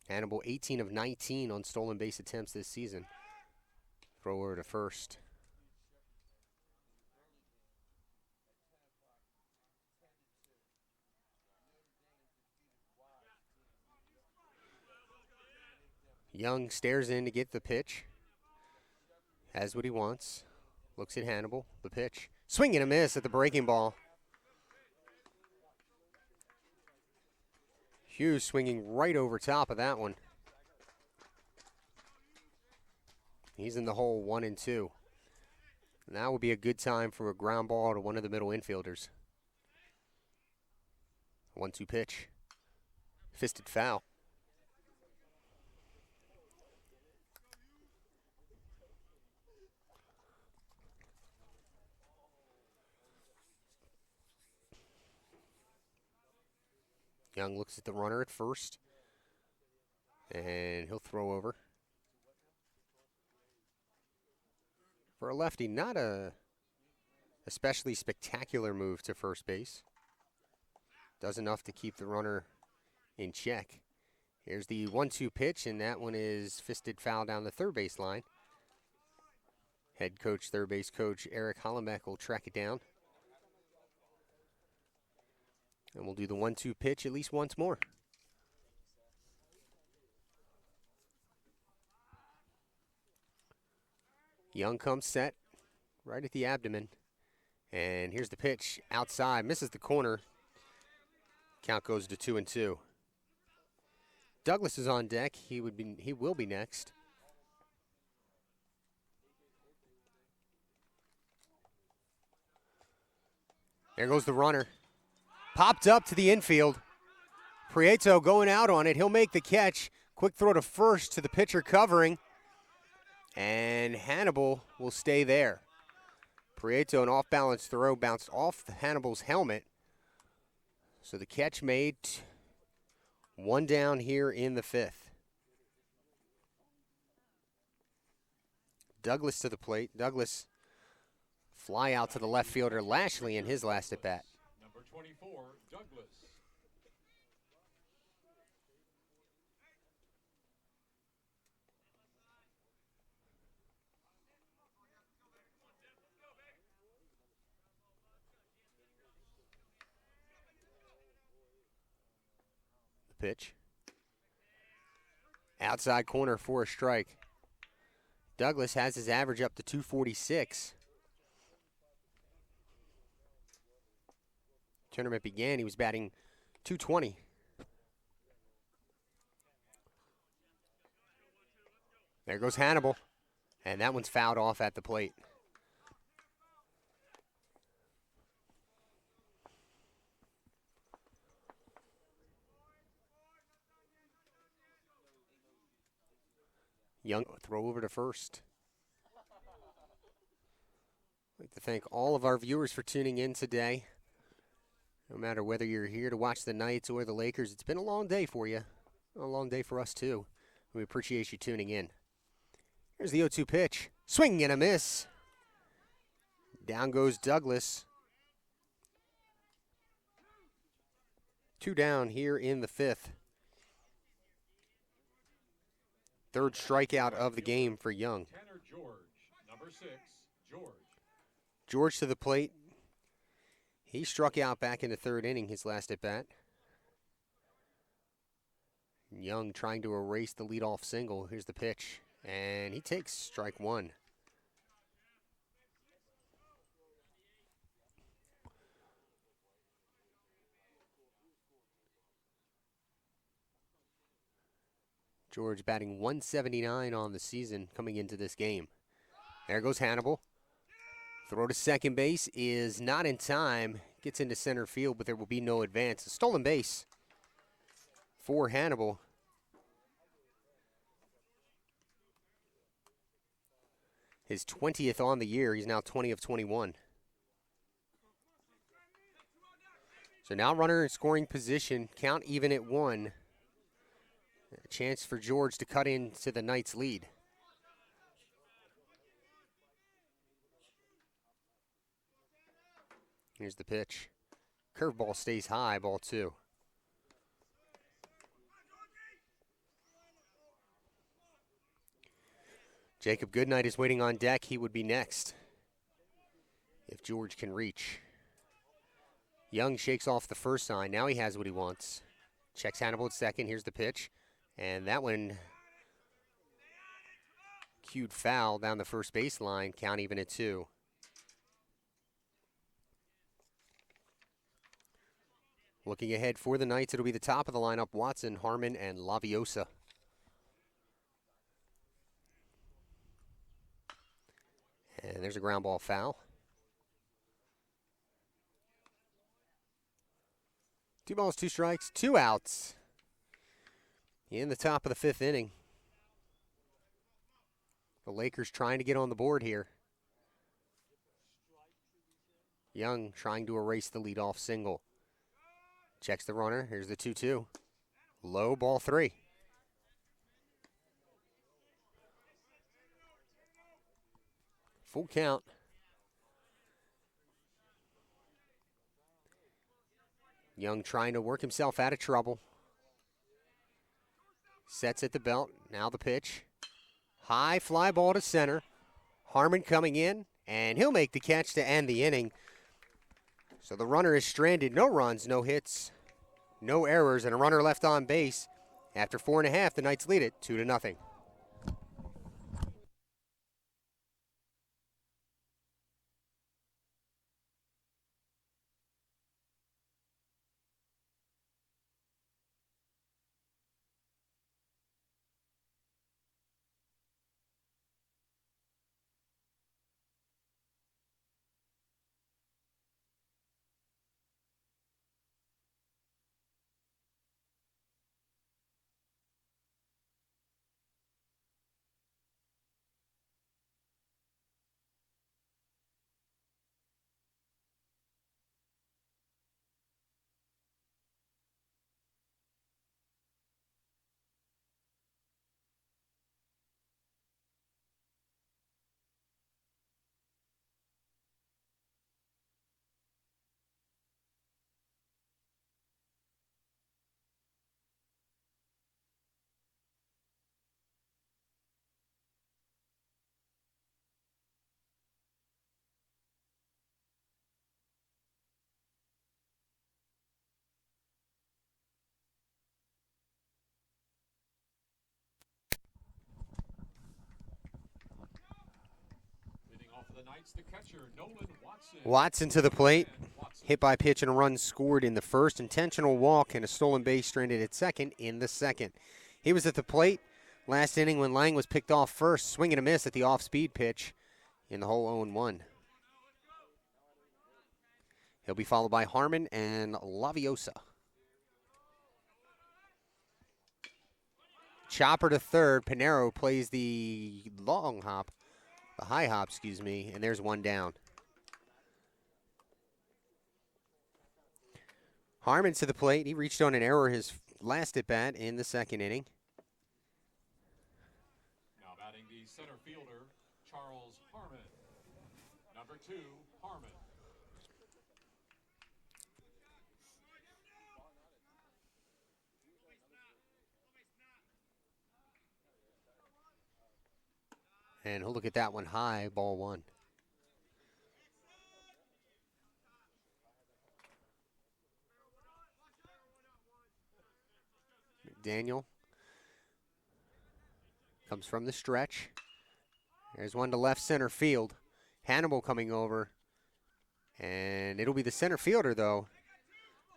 Hannibal 18 of 19 on stolen base attempts this season. Throw over to first. Young stares in to get the pitch. Has what he wants. Looks at Hannibal. The pitch. Swing and a miss at the breaking ball. Hughes swinging right over top of that one. He's in the hole 1-2. Now would be a good time for a ground ball to one of the middle infielders. 1-2 pitch. Fisted foul. Young looks at the runner at first, and he'll throw over. For a lefty, not a especially spectacular move to first base. Does enough to keep the runner in check. Here's the 1-2 pitch, and that one is fisted foul down the third base line. Head coach, third base coach Eric Hollenbeck will track it down. And we'll do the 1-2 pitch at least once more. Young comes set right at the abdomen. And here's the pitch outside. Misses the corner. Count goes to 2-2. Douglas is on deck. He will be next. There goes the runner. Popped up to the infield. Prieto going out on it. He'll make the catch. Quick throw to first to the pitcher covering. And Hannibal will stay there. Prieto, an off-balance throw, bounced off Hannibal's helmet. So the catch made. One down here in the fifth. Douglas to the plate. Douglas fly out to the left fielder Lashley in his last at bat.
Number 24, Douglas.
The pitch. Outside corner for a strike. Douglas has his average up to 246. Tournament began, he was batting 220. There goes Hannibal, and that one's fouled off at the plate. Young throw over to first. I'd like to thank all of our viewers for tuning in today. No matter whether you're here to watch the Knights or the Lakers, it's been a long day for you. A long day for us, too. We appreciate you tuning in. Here's the 0-2 pitch. Swing and a miss. Down goes Douglas. 2 down here in the fifth. Third strikeout of the game for Young.
Tanner George, number 6, George.
George to the plate. He struck out back in the third inning, his last at bat. Young trying to erase the leadoff single. Here's the pitch, and he takes strike one. George batting 179 on the season coming into this game. There goes Hannibal. Throw to second base is not in time. Gets into center field, but there will be no advance. A stolen base for Hannibal. His 20th on the year. He's now 20 of 21. So now runner in scoring position. Count even at 1. A chance for George to cut into the Knights' lead. Here's the pitch. Curveball stays high, ball 2. Jacob Goodnight is waiting on deck. He would be next if George can reach. Young shakes off the first sign. Now he has what he wants. Checks Hannibal at second. Here's the pitch. And that one cued foul down the first baseline. Count even at 2. Looking ahead for the Knights, it'll be the top of the lineup, Watson, Harmon, and Laviosa. And there's a ground ball foul. 2 balls, 2 strikes, 2 outs. In the top of the 5th inning. The Lakers trying to get on the board here. Young trying to erase the leadoff single. Checks the runner. Here's the 2-2. Low, ball 3. Full count. Young trying to work himself out of trouble. Sets at the belt. Now the pitch. High fly ball to center. Harmon coming in, and he'll make the catch to end the inning. So the runner is stranded. No runs, no hits, no errors, and a runner left on base. After 4.5, the Knights lead it 2-0.
the Knights, the catcher, Nolan Watson.
Watson to the plate.
Watson.
Hit by pitch and a run scored in the first. Intentional walk and a stolen base stranded at second in the second. He was at the plate last inning when Lang was picked off first. Swing and a miss at the off-speed pitch in the hole 0-1. He'll be followed by Harmon and Laviosa. Chopper to third. Pinero plays the long hop, the high hop, excuse me, and there's one down. Harmon to the plate. He reached on an error his last at bat in the second inning.
Now batting the center fielder, Charles Harmon. Number 2, Harmon.
And he'll look at that one high, ball 1. McDaniel comes from the stretch. There's one to left center field. Hannibal coming over. And it'll be the center fielder, though,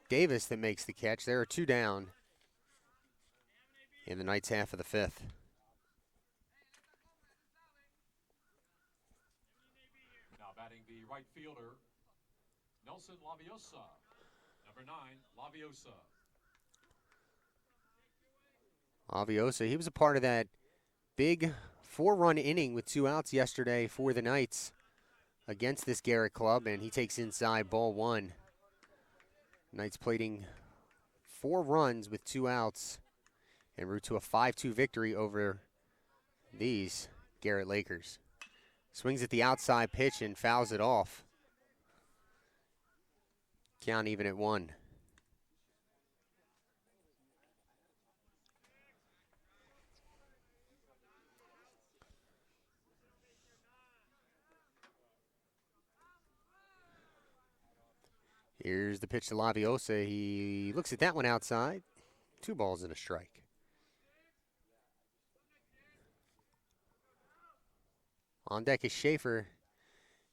Davis, that makes the catch. There are 2 down in the Knights' half of the 5th.
Now batting the right fielder, Nelson Laviosa. Number 9, Laviosa.
Laviosa, he was a part of that big 4-run inning with 2 outs yesterday for the Knights against this Garrett club, and he takes inside ball 1. Knights plating 4 runs with 2 outs en route to a 5-2 victory over these Garrett Lakers. Swings at the outside pitch and fouls it off. Count even at 1. Here's the pitch to Laviosa. He looks at that one outside. 2 balls and a strike. On deck is Schaefer.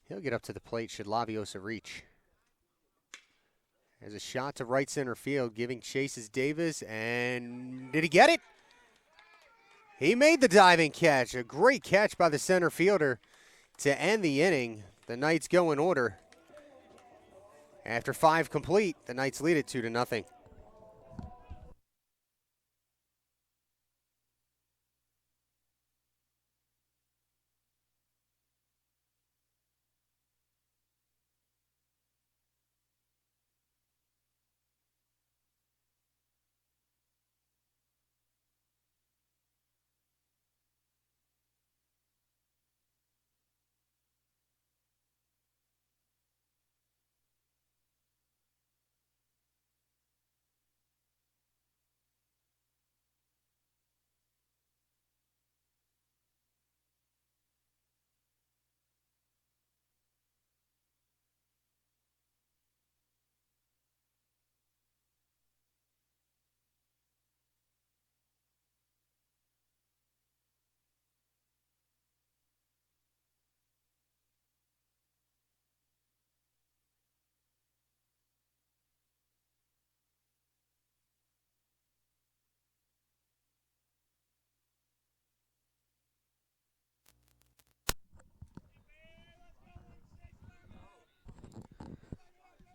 He'll get up to the plate should Laviosa reach. There's a shot to right center field, giving chases Davis, and did he get it? He made the diving catch. A great catch by the center fielder to end the inning. The Knights go in order. After 5 complete, the Knights lead it 2-0.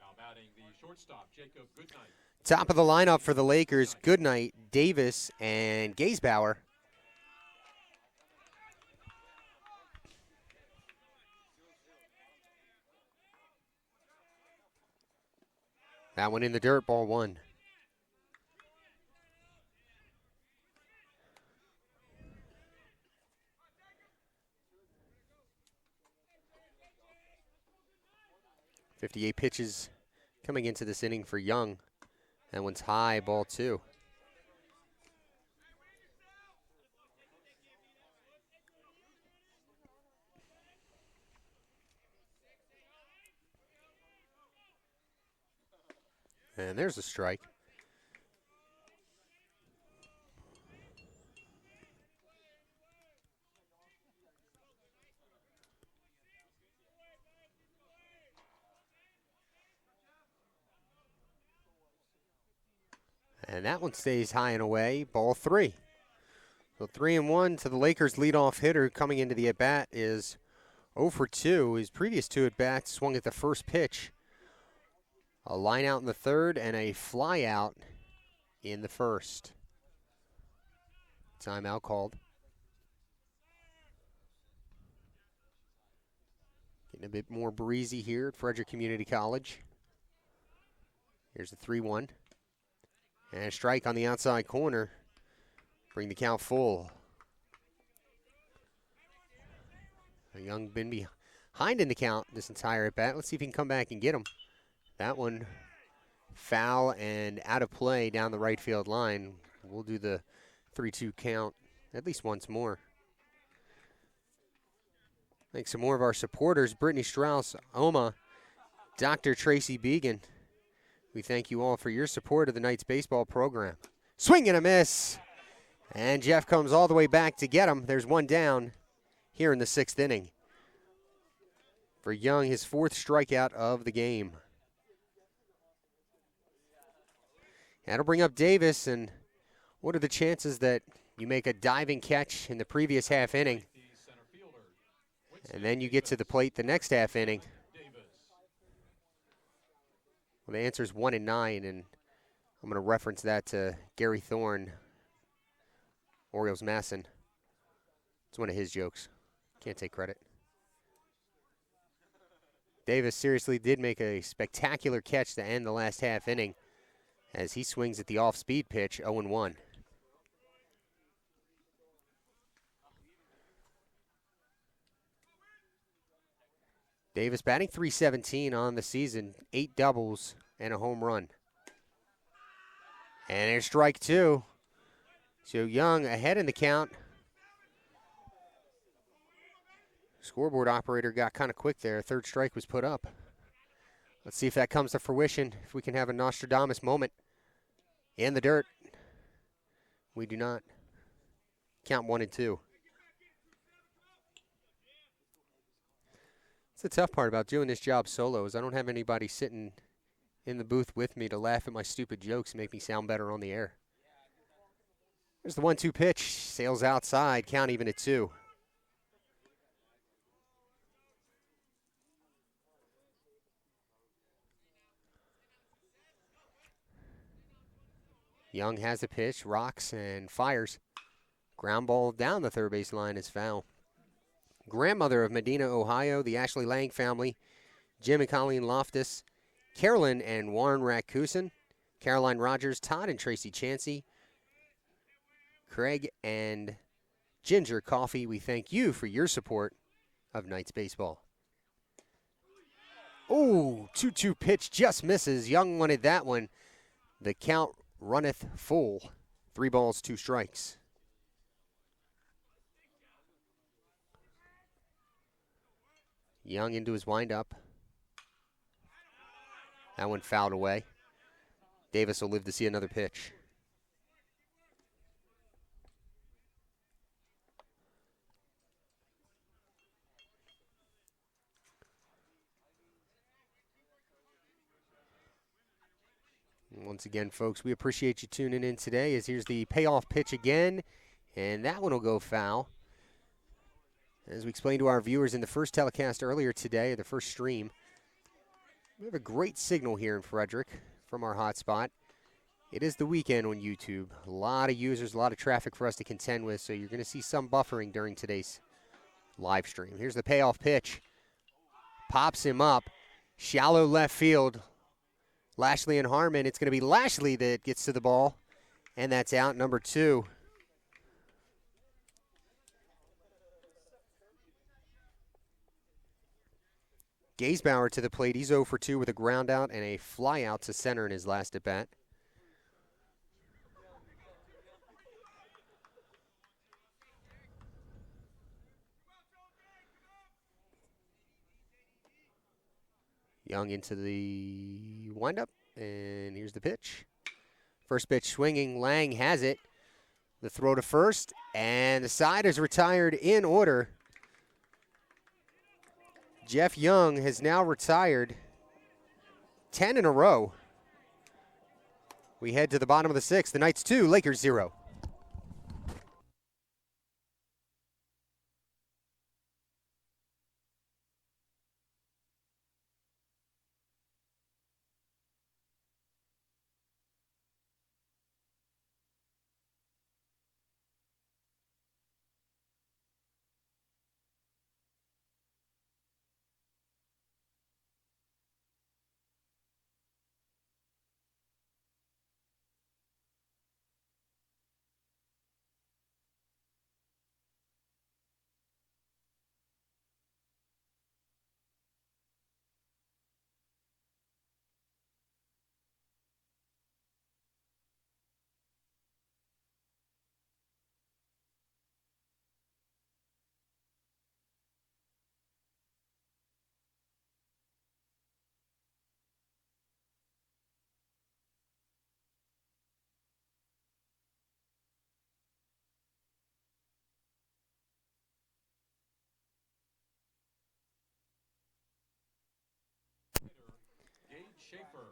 Now batting the shortstop, Jacob Goodnight.
Top of the lineup for the Lakers, Goodnight, Davis, and Gaisbauer. That one in the dirt, ball 1. .58 pitches coming into this inning for Young. That one's high, ball 2. And there's a strike. And that one stays high and away, ball 3. So 3-1 to the Lakers leadoff hitter coming into the at-bat is 0 for 2. His previous 2 at-bats swung at the first pitch. A line out in the third and a fly out in the first. Timeout called. Getting a bit more breezy here at Frederick Community College. Here's the 3-1. And a strike on the outside corner. Bring the count full. A Young been behind in the count this entire at bat. Let's see if he can come back and get him. That one foul and out of play down the right field line. We'll do the 3-2 count at least once more. Thanks to more of our supporters, Brittany Strauss, Oma, Dr. Tracy Began. We thank you all for your support of the Knights baseball program. Swing and a miss. And Jeff comes all the way back to get him. There's one down here in the 6th inning. For Young, his 4th strikeout of the game. That'll bring up Davis, and what are the chances that you make a diving catch in the previous half inning, and then you get to the plate the next half inning? Well, the answer is 1 in 9, and I'm going to reference that to Gary Thorne, Orioles Masson. It's one of his jokes. Can't take credit. Davis seriously did make a spectacular catch to end the last half inning as he swings at the off-speed pitch, 0-1. Davis batting .317 on the season, 8 doubles and a home run. And there's strike 2. So Young ahead in the count. Scoreboard operator got kind of quick there. 3rd strike was put up. Let's see if that comes to fruition, if we can have a Nostradamus moment. In the dirt. We do not. Count 1 and 2. It's the tough part about doing this job solo is I don't have anybody sitting in the booth with me to laugh at my stupid jokes and make me sound better on the air. There's the 1-2 pitch. Sails outside. Count even at 2. Young has the pitch, rocks and fires. Ground ball down the third base line is foul. Grandmother of Medina, Ohio, the Ashley Lang family, Jim and Colleen Loftus, Carolyn and Warren Rakusin, Caroline Rogers, Todd and Tracy Chansey, Craig and Ginger Coffee. We thank you for your support of Knights baseball. Oh, 2-2 pitch just misses. Young wanted that one. The count runneth full. 3 balls, 2 strikes. Young into his windup. That one fouled away. Davis will live to see another pitch. Once again, folks, we appreciate you tuning in today as here's the payoff pitch again, and that one will go foul. As we explained to our viewers in the first telecast earlier today, the first stream, we have a great signal here in Frederick from our hotspot. It is the weekend on YouTube. A lot of users, a lot of traffic for us to contend with, so you're going to see some buffering during today's live stream. Here's the payoff pitch. Pops him up. Shallow left field. Lashley and Harmon. It's going to be Lashley that gets to the ball, and that's out, number 2. Gaysbauer to the plate. He's 0 for 2 with a ground out and a fly out to center in his last at bat. Young into the windup, and here's the pitch. First pitch swinging, Lang has it. The throw to first, and the side is retired in order. Jeff Young has now retired 10 in a row. We head to the bottom of the 6th. The Knights 2, Lakers 0.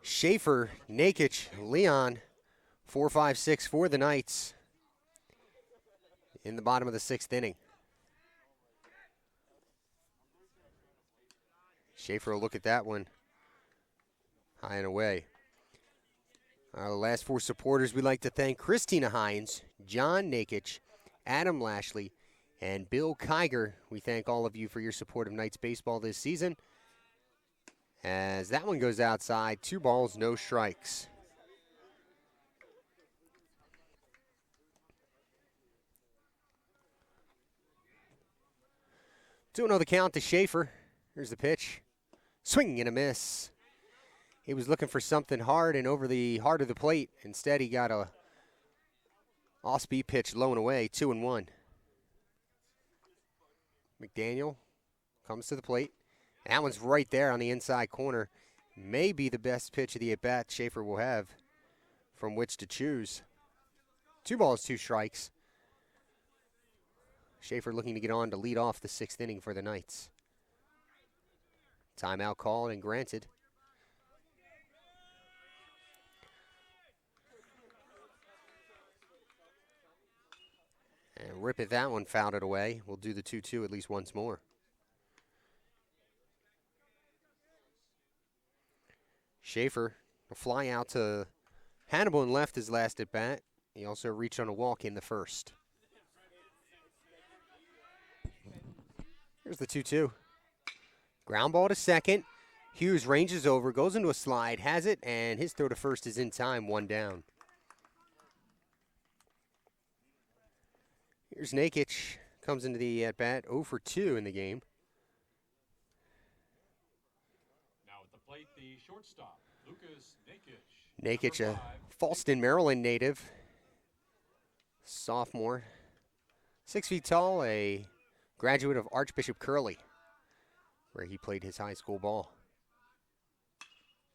Schaefer, Nakic, Leon, 4-5-6 for the Knights in the bottom of the 6th inning. Schaefer will look at that one high and away. The last 4 supporters, we'd like to thank Christina Hines, John Nakic, Adam Lashley, and Bill Kiger. We thank all of you for your support of Knights baseball this season. As that one goes outside, 2 balls, no strikes. 2-0 the count to Schaefer. Here's the pitch. Swing and a miss. He was looking for something hard and over the heart of the plate. Instead, he got a off-speed pitch low and away, 2-1. McDaniel comes to the plate. That one's right there on the inside corner. May be the best pitch of the at-bat Schaefer will have from which to choose. 2 balls, 2 strikes. Schaefer looking to get on to lead off the 6th inning for the Knights. Timeout called and granted. And rip it, that one fouled it away. We'll do the 2-2 at least once more. Schaefer will fly out to Hannibal and left his last at bat. He also reached on a walk in the 1st. Here's the 2-2. Ground ball to second. Hughes ranges over, goes into a slide, has it, and his throw to first is in time, 1 down. Here's Nakic, comes into the at-bat, 0 for 2 in the game.
Now at the plate, the shortstop, Lucas Nakic.
Nakic, a Falston, Maryland native, sophomore, 6 feet tall, a graduate of Archbishop Curley, where he played his high school ball.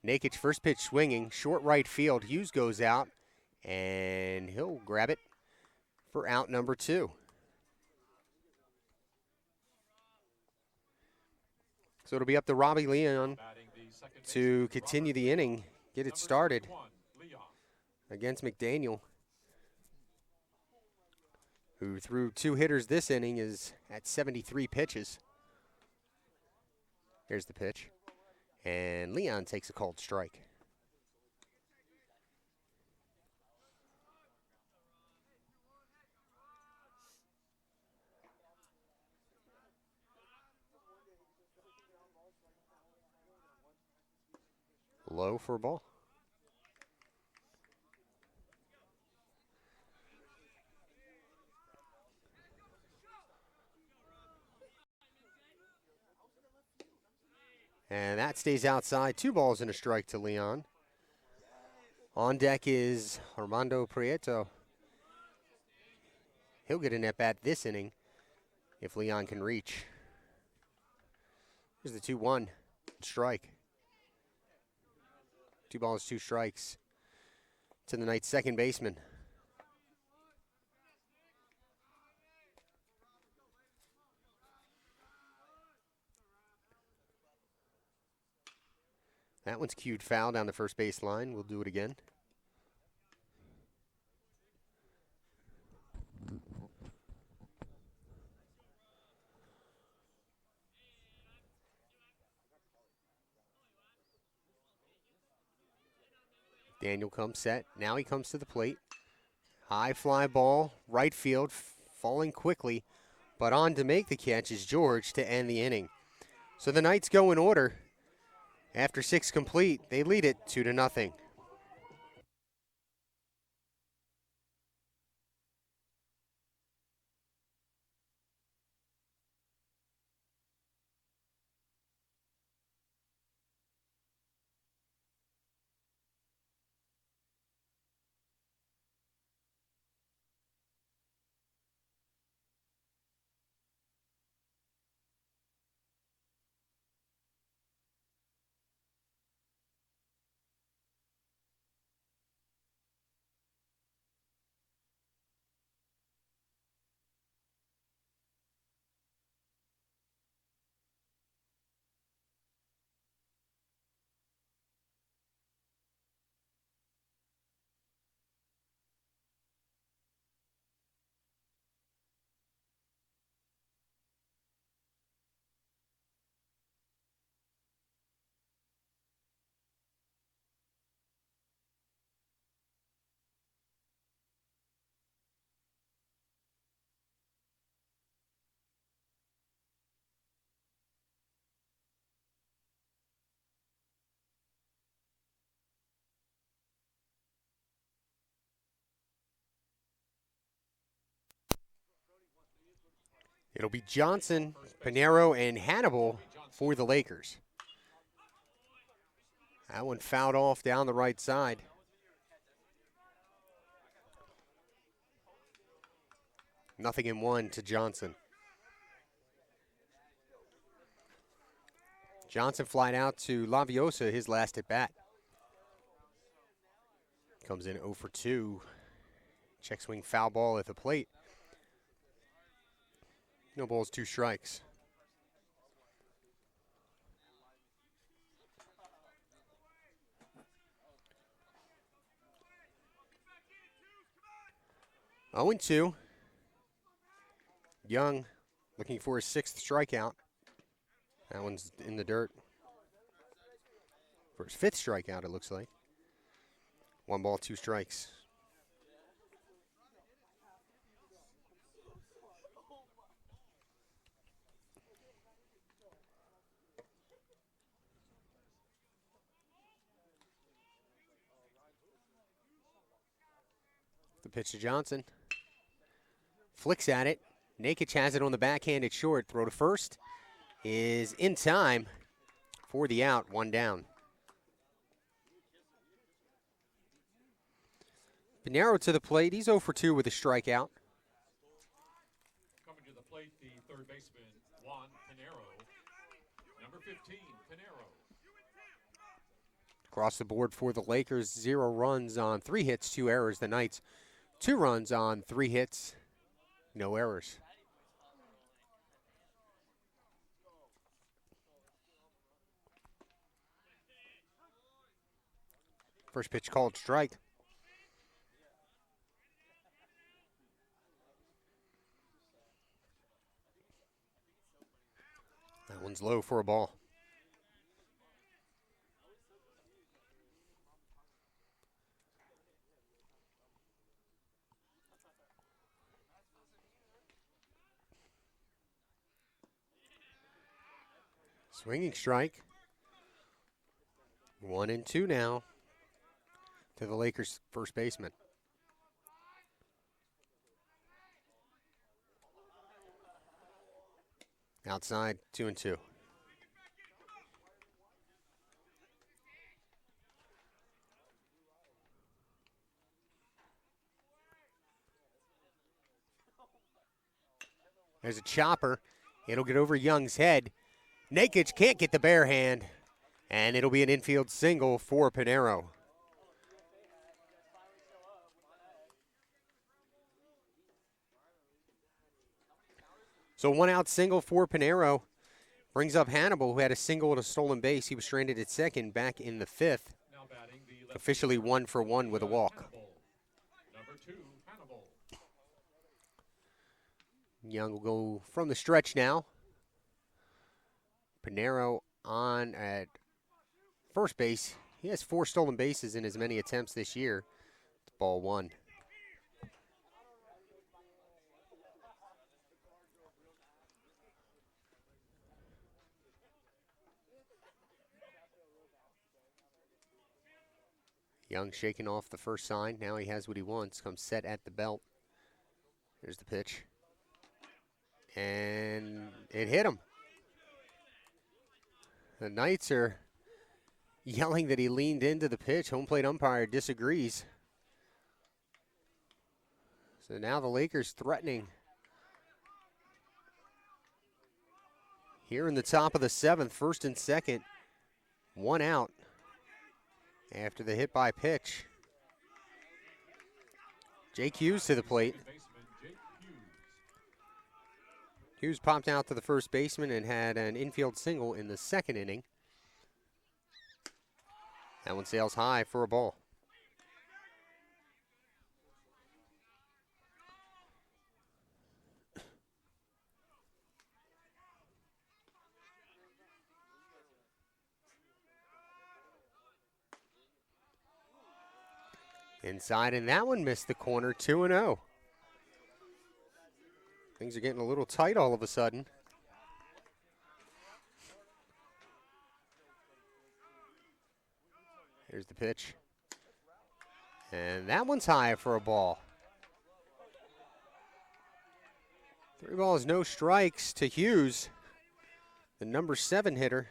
Nakic, first pitch swinging, short right field. Hughes goes out, and he'll grab it for out number 2. So it'll be up to Robbie Leon to continue the inning, get it started against McDaniel, who threw 2 hitters this inning, is at 73 pitches. Here's the pitch. And Leon takes a called strike. Low for a ball. And that stays outside. 2 balls and a strike to Leon. On deck is Armando Prieto. He'll get an at-bat this inning if Leon can reach. Here's the 2-1 strike. 2 balls, 2 strikes to the Knights' second baseman. That one's cued foul down the first base line. We'll do it again. Daniel comes set. Now he comes to the plate. High fly ball, right field, falling quickly. But on to make the catch is George to end the inning. So the Knights go in order. After 6 complete, they lead it 2-0. It'll be Johnson, Pinero, and Hannibal for the Lakers. That one fouled off down the right side. Nothing in 1 to Johnson. Johnson flied out to Laviosa, his last at bat. Comes in 0 for 2. Check swing foul ball at the plate. No balls, 2 strikes. Oh and 2. Young looking for his 6th strikeout. That one's in the dirt. For his 5th strikeout, it looks like. 1 ball, 2 strikes. The pitch to Johnson. Flicks at it. Nakic has it on the backhand at short. Throw to first is in time for the out. 1 down. Pinero to the plate. He's 0 for 2 with a strikeout.
Coming to the plate, the third baseman, Juan Pinero. Number 15, Pinero.
Across the board for the Lakers, 0 runs on 3 hits, 2 errors. The Knights, 2 runs on 3 hits, no errors. First pitch called strike. That one's low for a ball. Swinging strike. 1 and 2 now to the Lakers' first baseman. Outside, 2 and 2. There's a chopper. It'll get over Young's head. Nakic can't get the bare hand, and it'll be an infield single for Pinero. So 1 out single for Pinero. Brings up Hannibal, who had a single and a stolen base. He was stranded at second back in the 5th.
Now batting the
Officially 1 for 1 with a walk.
Hannibal. Number 2, Hannibal.
Young will go from the stretch now. Pinero on at first base. He has 4 stolen bases in as many attempts this year. It's ball 1. Young shaking off the first sign. Now he has what he wants. Comes set at the belt. Here's the pitch. And it hit him. The Knights are yelling that he leaned into the pitch. Home plate umpire disagrees. So now the Lakers threatening. Here in the top of the 7th, 1st and 2nd. 1 out after the hit by pitch. Jake Hughes to the plate. Hughes popped out to the first baseman and had an infield single in the 2nd inning. That one sails high for a ball. Inside, and that one missed the corner, 2-0. Things are getting a little tight all of a sudden. Here's the pitch. And that one's high for a ball. 3 balls, no strikes to Hughes, the number 7 hitter.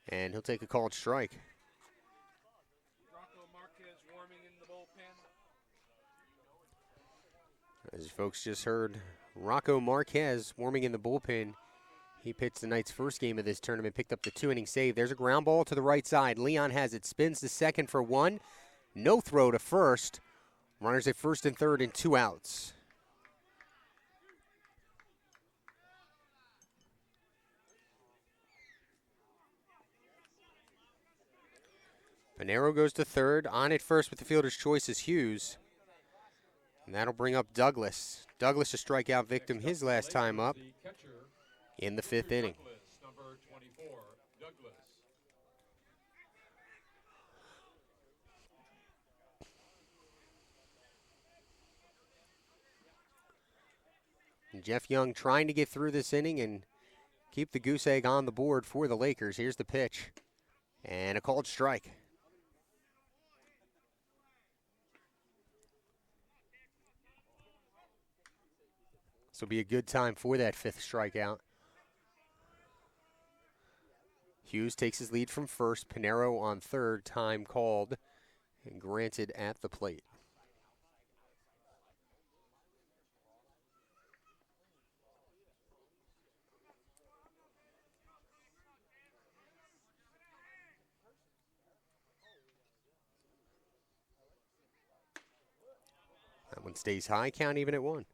And he'll take a called strike.
Rocco Marquez warming in the bullpen.
As folks just heard, Rocco Marquez warming in the bullpen. He pitched the Knights' first game of this tournament, picked up the 2-inning save. There's a ground ball to the right side. Leon has it, spins to second for 1. No throw to first. Runners at 1st and 3rd and 2 outs. Pinero goes to 3rd. On at 1st with the fielder's choice is Hughes. And that'll bring up Douglas. Douglas a strikeout victim his last time up in the 5th inning.
Number 24, Douglas.
And Jeff Young trying to get through this inning and keep the goose egg on the board for the Lakers. Here's the pitch. And a called strike. This will be a good time for that 5th strikeout. Hughes takes his lead from 1st. Pinero on 3rd. Time called and granted at the plate. That one stays high, count even at 1.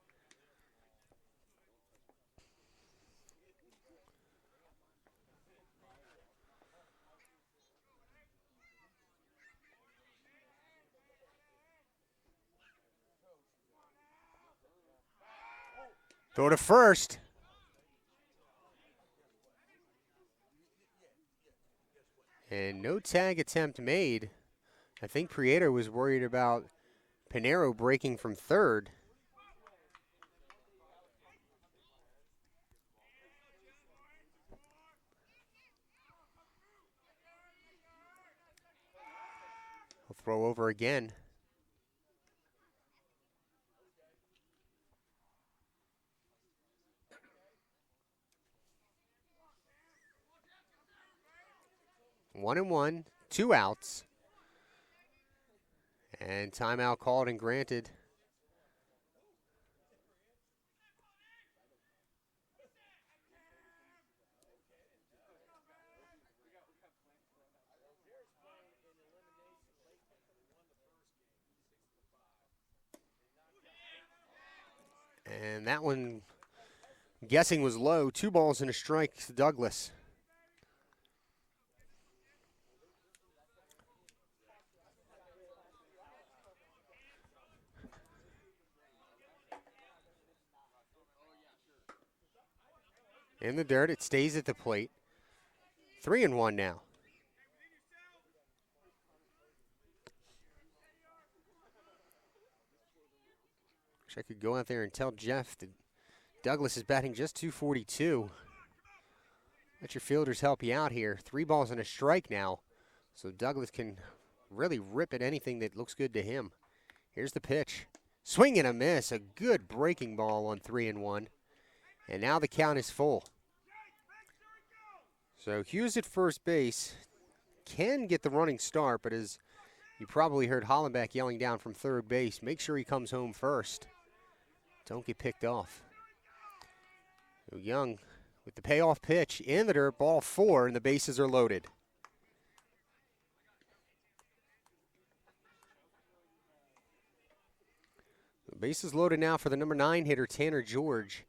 Throw to first. And no tag attempt made. I think Prieto was worried about Pinero breaking from 3rd. He'll throw over again. One and 1, 2 outs. And timeout called and granted. And that one, I'm guessing, was low. 2 balls and a strike to Douglas. In the dirt, it stays at the plate. 3-1 now. Wish I could go out there and tell Jeff that Douglas is batting just 242. Let your fielders help you out here. 3 balls and a strike now. So Douglas can really rip at anything that looks good to him. Here's the pitch. Swing and a miss. A good breaking ball on 3-1. And now the count is full. So Hughes at first base can get the running start, but as you probably heard Hollenbeck yelling down from third base, make sure he comes home first. Don't get picked off. So Young with the payoff pitch in the dirt, ball 4, and the bases are loaded. The bases loaded now for the number 9 hitter, Tanner George.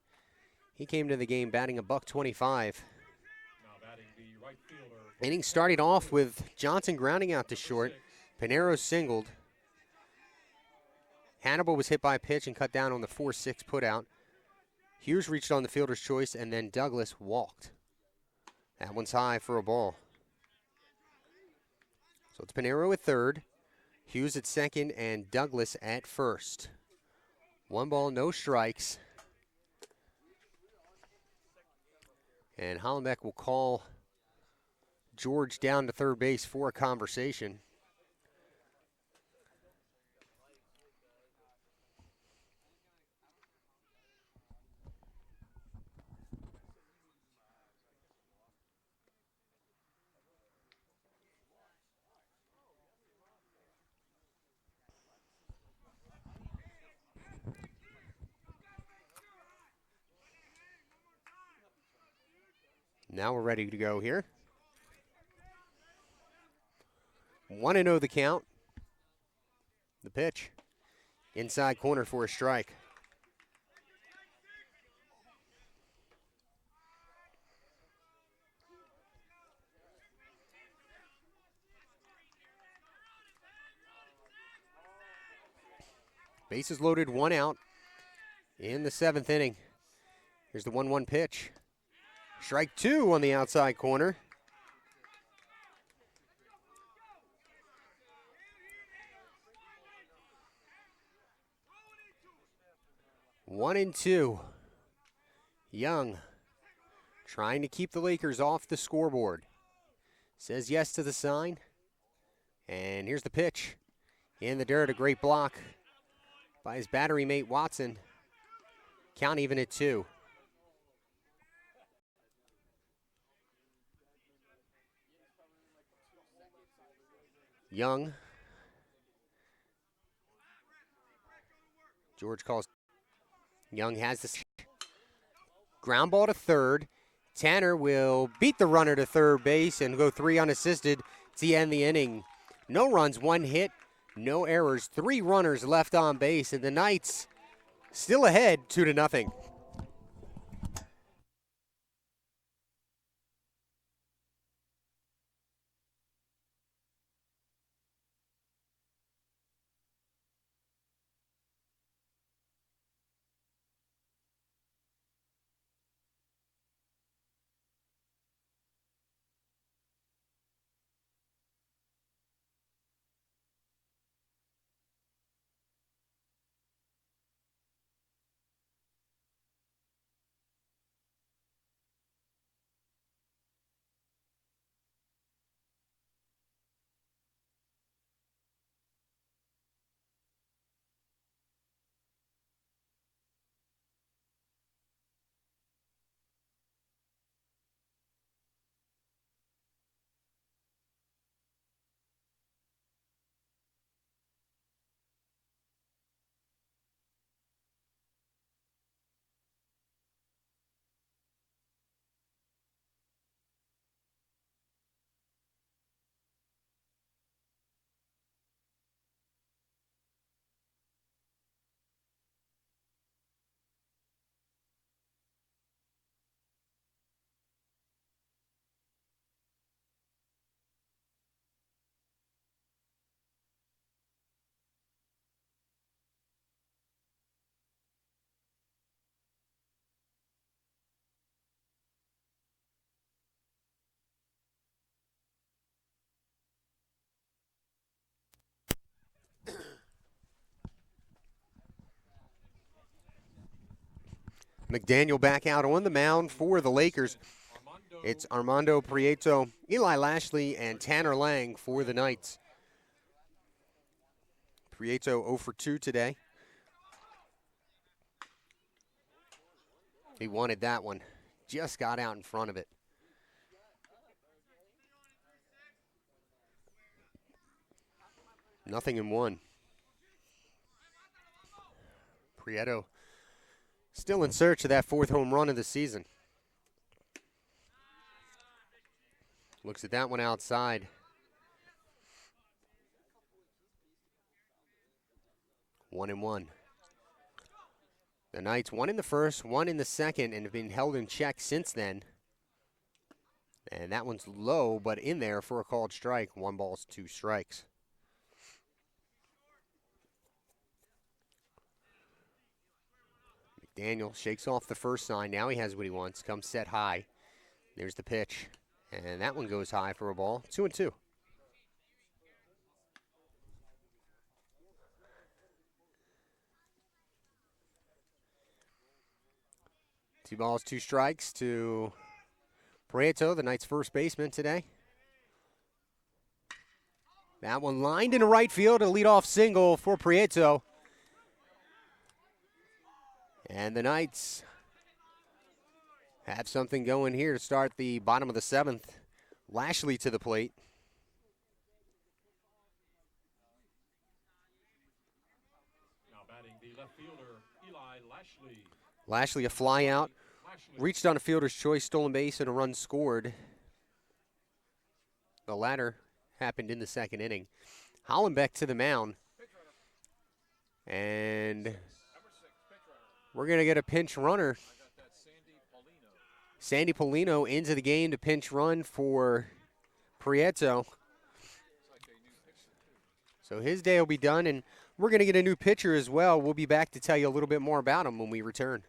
He came to the game batting a $125.
Now batting the right fielder.
Inning starting off with Johnson grounding out to short. Pinero singled. Hannibal was hit by a pitch and cut down on the 4-6 putout. Hughes reached on the fielder's choice, and then Douglas walked. That one's high for a ball. So it's Pinero at third, Hughes at second, and Douglas at first. 1 ball, no strikes. And Hollenbeck will call George down to third base for a conversation. Now we're ready to go here. 1-0 the count. The pitch. Inside corner for a strike. Bases loaded, 1 out in the 7th inning. Here's the 1-1 pitch. Strike 2 on the outside corner. One and 2. Young trying to keep the Lakers off the scoreboard. Says yes to the sign. And here's the pitch. In the dirt, a great block by his battery mate Watson. Count even at 2. Young. George calls. Young has the ground ball to third. Tanner will beat the runner to third base and go 3 unassisted to end the inning. No runs, 1 hit, no errors, 3 runners left on base, and the Knights still ahead 2-0. McDaniel back out on the mound for the Lakers. It's Armando Prieto, Eli Lashley, and Tanner Lang for the Knights. Prieto 0 for 2 today. He wanted that one. Just got out in front of it. Nothing in one. Prieto still in search of that 4th home run of the season. Looks at that one outside. 1-1. The Knights 1 in the first, 1 in the second, and have been held in check since then. And that one's low, but in there for a called strike. 1 ball, 2 strikes. McDaniel shakes off the first sign. Now he has what he wants. Comes set high. There's the pitch. And that one goes high for a ball. 2-2. 2 balls, 2 strikes to Prieto, the Knights' first baseman today. That one lined into right field, a leadoff single for Prieto. And the Knights have something going here to start the bottom of the 7th. Lashley to the plate.
Now batting the left fielder, Eli Lashley.
Lashley a fly out. Reached on a fielder's choice, stolen base, and a run scored. The latter happened in the 2nd inning. Hollenbeck to the mound. And we're going to get a pinch runner. Sandy Polino into the game to pinch run for Prieto. So his day will be done, and we're going to get a new pitcher as well. We'll be back to tell you a little bit more about him when we return.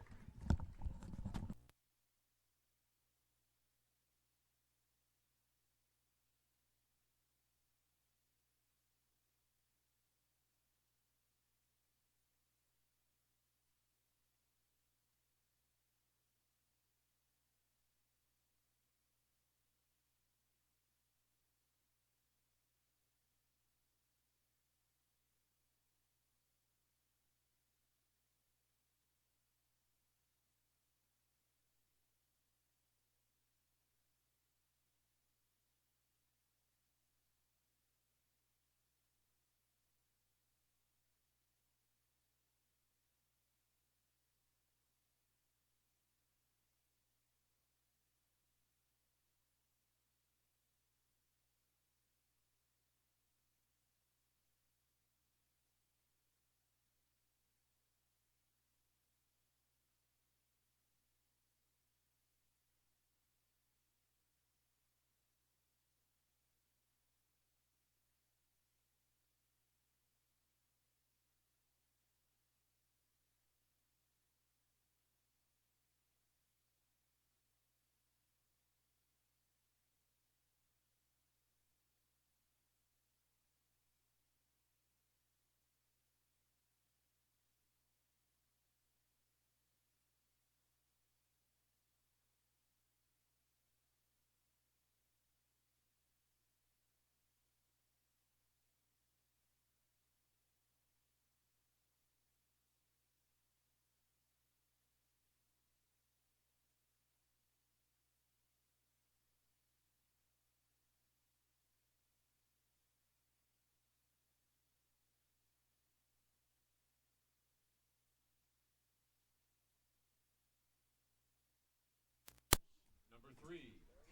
Number 3,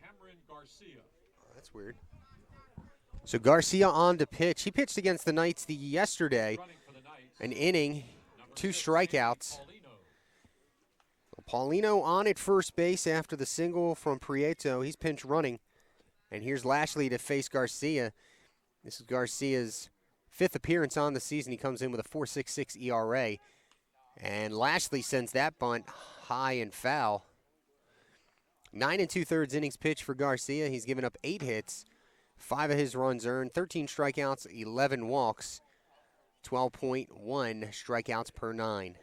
Cameron Garcia.
Oh, that's weird. So Garcia on to pitch. He pitched against the Knights yesterday.
Running for the Knights,
An inning,
number
2
6,
strikeouts. Paulino on at first base after the single from Prieto. He's pinch running. And here's Lashley to face Garcia. This is Garcia's 5th appearance on the season. He comes in with a 4.66 ERA. And Lashley sends that bunt high and foul. 9 2/3 innings pitched for Garcia. He's given up 8 hits, 5 of his runs earned, 13 strikeouts, 11 walks, 12.1 strikeouts per 9.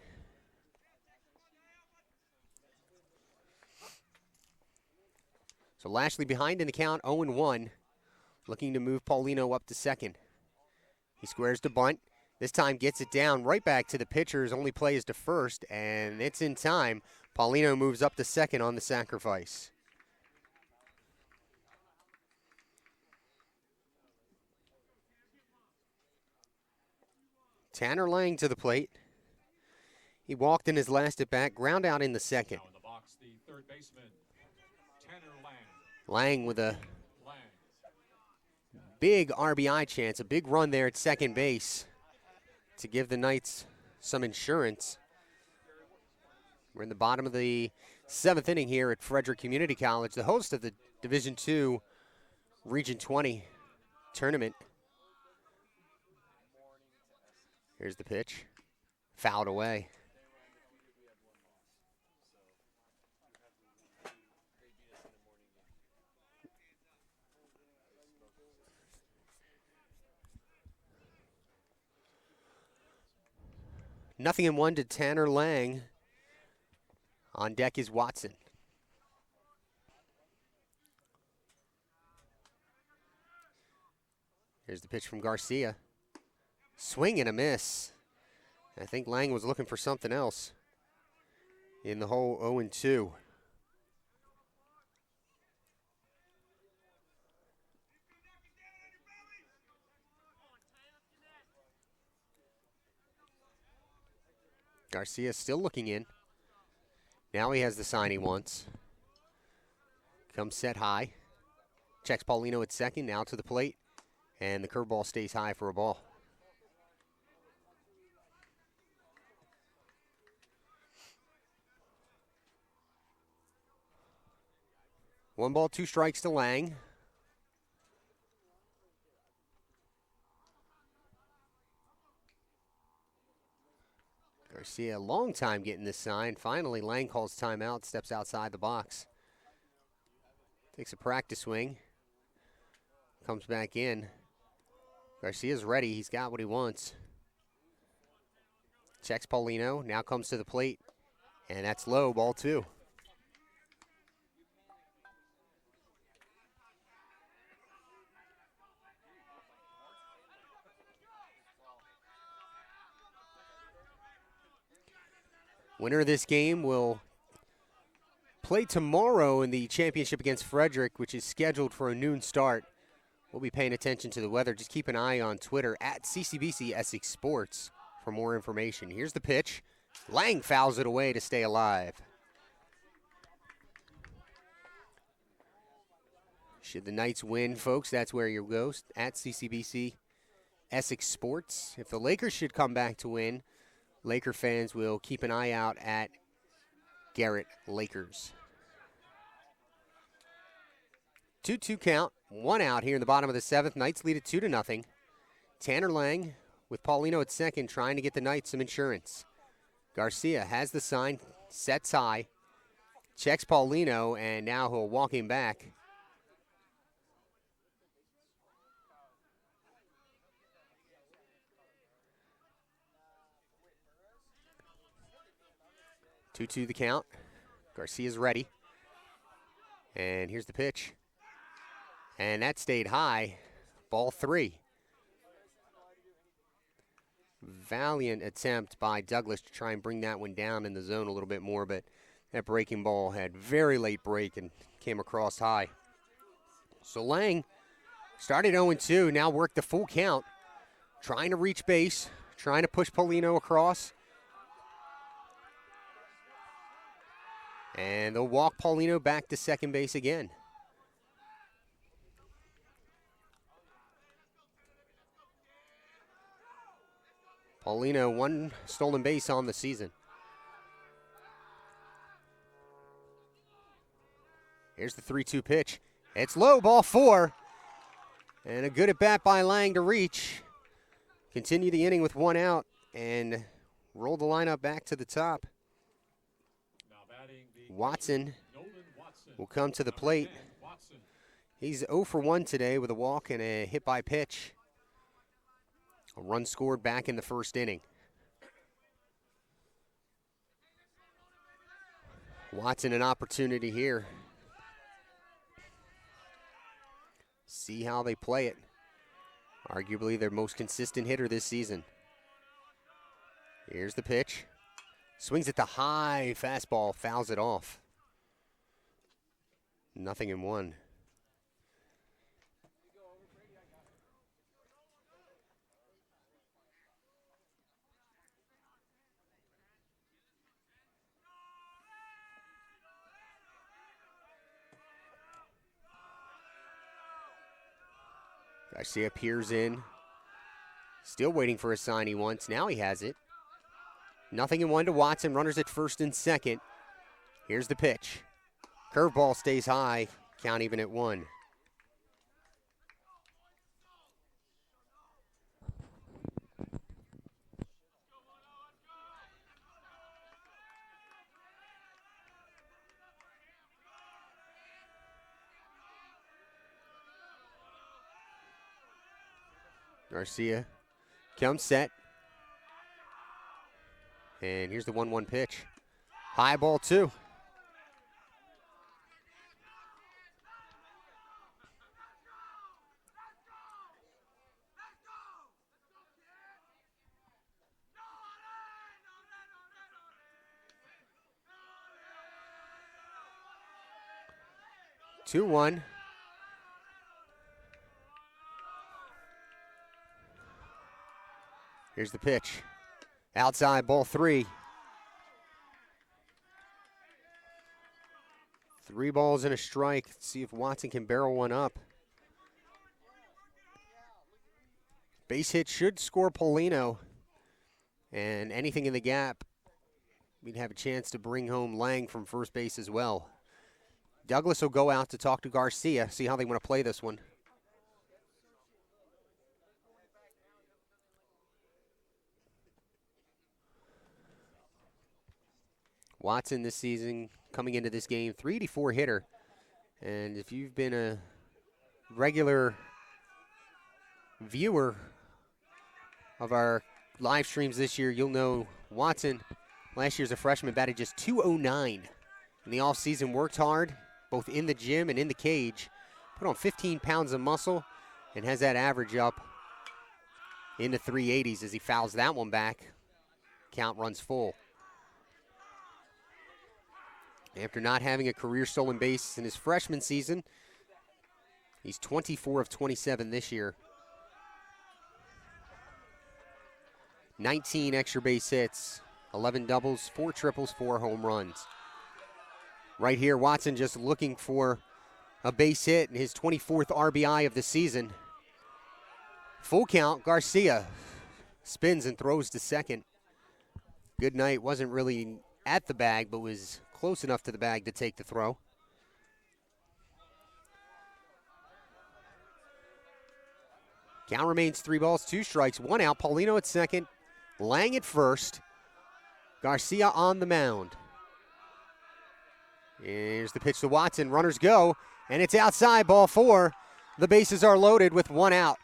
So Lashley behind in the count, 0-1, looking to move Paulino up to second. He squares to bunt. This time gets it down right back to the pitcher's only play is to first, and it's in time. Paulino moves up to second on the sacrifice. Tanner Lang to the plate. He walked in his last at bat, ground out in the second.
Now in the box, the third baseman, Tanner Lang.
Lang with a
Lang.
big RBI chance, a big run there at second base to give the Knights some insurance. We're in the bottom of the 7th inning here at Frederick Community College, the host of the Division II Region 20 tournament. Here's the pitch. Fouled away. Nothing in one to Tanner Lang. On deck is Watson. Here's the pitch from Garcia. Swing and a miss. I think Lang was looking for something else in the hole 0-2. Garcia still looking in. Now he has the sign he wants. Comes set high. Checks Paulino at second, now to the plate. And the curveball stays high for a ball. One ball, two strikes to Lang. Garcia, a long time getting this sign. Finally, Lang calls timeout, steps outside the box. Takes a practice swing. Comes back in. Garcia's ready. He's got what he wants. Checks Paulino. Now comes to the plate. And that's low, ball two. Winner of this game will play tomorrow in the championship against Frederick, which is scheduled for a noon start. We'll be paying attention to the weather. Just keep an eye on Twitter at CCBC Essex Sports for more information. Here's the pitch. Lang fouls it away to stay alive. Should the Knights win, folks, that's where you go, at CCBC Essex Sports. If the Lakers should come back to win, Laker fans will keep an eye out at Garrett Lakers. 2-2 count, one out here in the bottom of the 7th. Knights lead it 2-0. Tanner Lang with Paulino at second, trying to get the Knights some insurance. Garcia has the sign, sets high, checks Paulino, and now he'll walk him back. Two-two the count. Garcia's ready. And here's the pitch. And that stayed high. Ball three. Valiant attempt by Douglas to try and bring that one down in the zone a little bit more, but that breaking ball had very late break and came across high. So Lang started 0-2, now worked the full count, trying to reach base, trying to push Paulino across. And they'll walk Paulino back to second base again. Paulino, one stolen base on the season. Here's the 3-2 pitch. It's low, ball four. And a good at bat by Lang to reach. Continue the inning with one out and roll the lineup back to the top. Watson will come to the plate. He's 0 for 1 today with a walk and a hit by pitch. A run scored back in the first inning. Watson an opportunity here. See how they play it. Arguably their most consistent hitter this season. Here's the pitch. Swings at the high fastball, fouls it off. 0-1. Garcia peers in. Still waiting for a sign he wants. Now he has it. 0-1 to Watson. Runners at first and second. Here's the pitch. Curveball stays high. Count even at 1. Garcia comes set. And here's the 1-1 pitch. High ball 2. Two one. Here's the pitch. Outside, ball 3. 3 balls and a strike. Let's see if Watson can barrel one up. Base hit should score Polino. And anything in the gap, we'd have a chance to bring home Lang from first base as well. Douglas will go out to talk to Garcia, see how they want to play this one. Watson this season, coming into this game, 384 hitter. And if you've been a regular viewer of our live streams this year, you'll know Watson, last year as a freshman, batted just 209. In the offseason, worked hard, both in the gym and in the cage. Put on 15 pounds of muscle and has that average up in the 380s as he fouls that one back. Count runs full. After not having a career stolen base in his freshman season, he's 24 of 27 this year. 19 extra base hits, 11 doubles, 4 triples, 4 home runs. Right here, Watson just looking for a base hit and his 24th RBI of the season. Full count, Garcia spins and throws to second. Good night, wasn't really at the bag, but was close enough to the bag to take the throw. Count remains 3 balls, 2 strikes, 1 out. Paulino at second, Lang at first. Garcia on the mound. Here's the pitch to Watson. Runners go, and it's outside, ball 4. The bases are loaded with 1 out.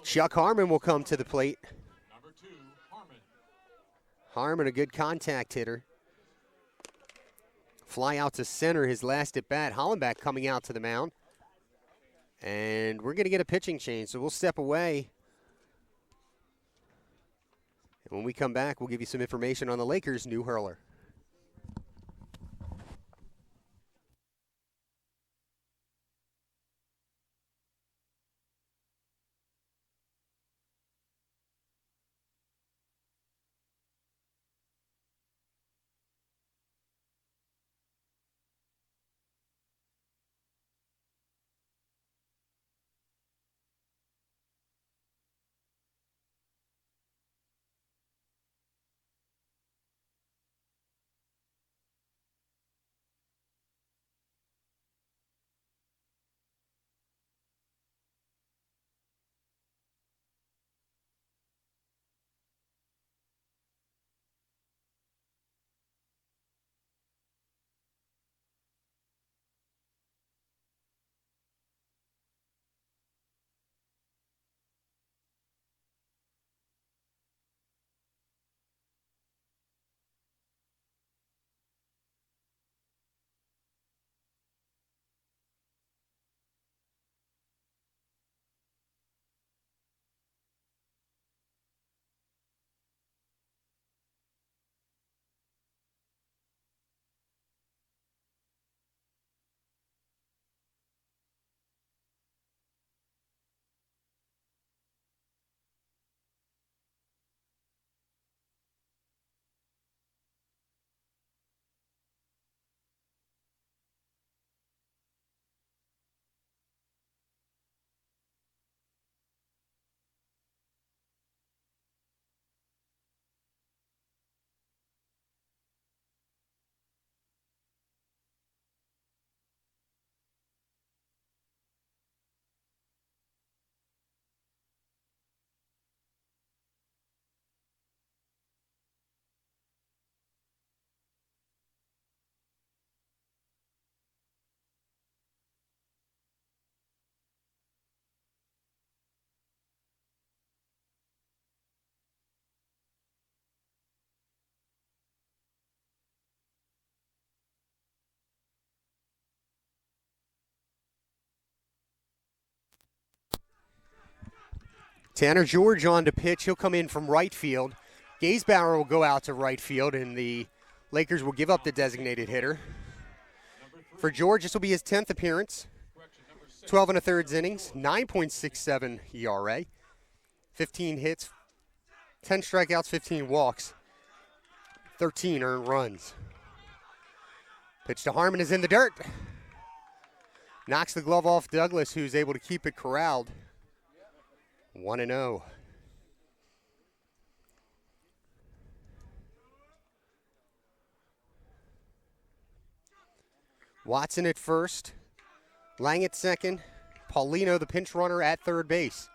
Chuck Harmon will come to the plate.
Number 2, Harmon.
Harmon, a good contact hitter. Fly out to center his last at bat. Hollenbach coming out to the mound. And we're going to get a pitching change, so we'll step away. And when we come back, we'll give you some information on the Lakers' new hurler. Tanner George on to pitch. He'll come in from right field. Gaysbauer will go out to right field, and the Lakers will give up the designated hitter. For George, this will be his 10th appearance. 12 1/3 innings, 9.67 ERA, 15 hits, 10 strikeouts, 15 walks, 13 earned runs. Pitch to Harmon is in the dirt. Knocks the glove off Douglas, who's able to keep it corralled. 1-0. Watson at first. Lang at second. Paulino, the pinch runner, at third base.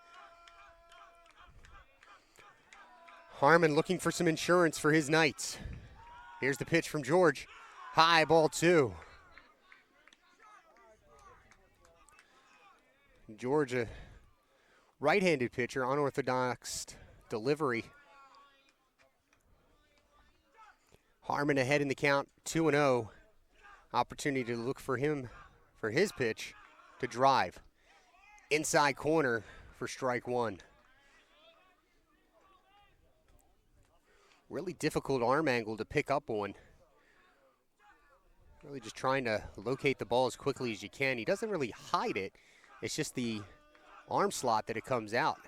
Harmon looking for some insurance for his Knights. Here's the pitch from George. High, ball 2. George, a right-handed pitcher, unorthodox delivery. Harmon ahead in the count, 2-0. Opportunity to look for him, for his pitch, to drive. Inside corner for strike 1. Really difficult arm angle to pick up on. Really just trying to locate the ball as quickly as you can. He doesn't really hide it. It's just the arm slot that it comes out.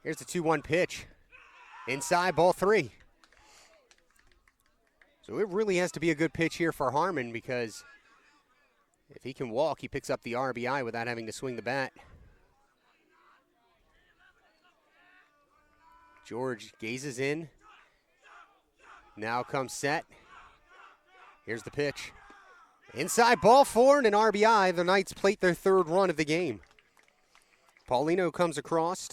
Here's the 2-1 pitch. Inside, ball 3. So it really has to be a good pitch here for Harmon, because if he can walk, he picks up the RBI without having to swing the bat. George gazes in. Now comes set. Here's the pitch. Inside, ball 4 and an RBI. The Knights plate their 3rd run of the game. Paulino comes across.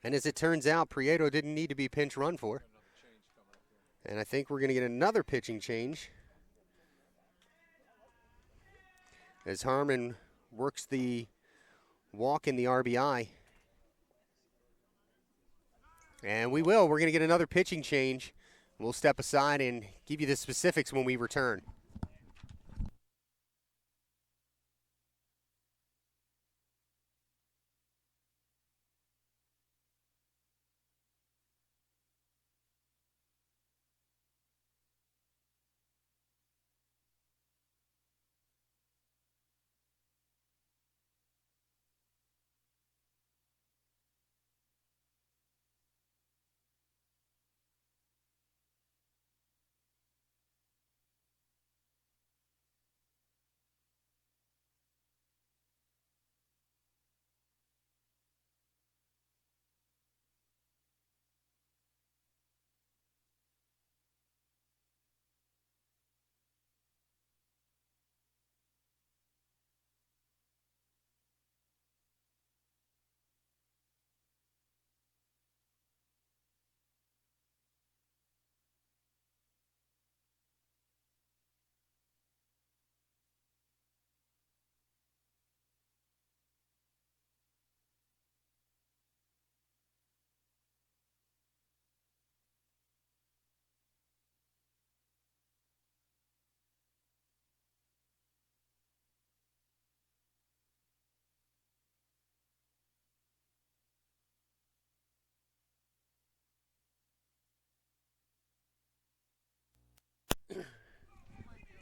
And as it turns out, Prieto didn't need to be pinch run for. And I think we're going to get another pitching change as Harmon works the walk in the RBI. And we will. We're going to get another pitching change. We'll step aside and give you the specifics when we return.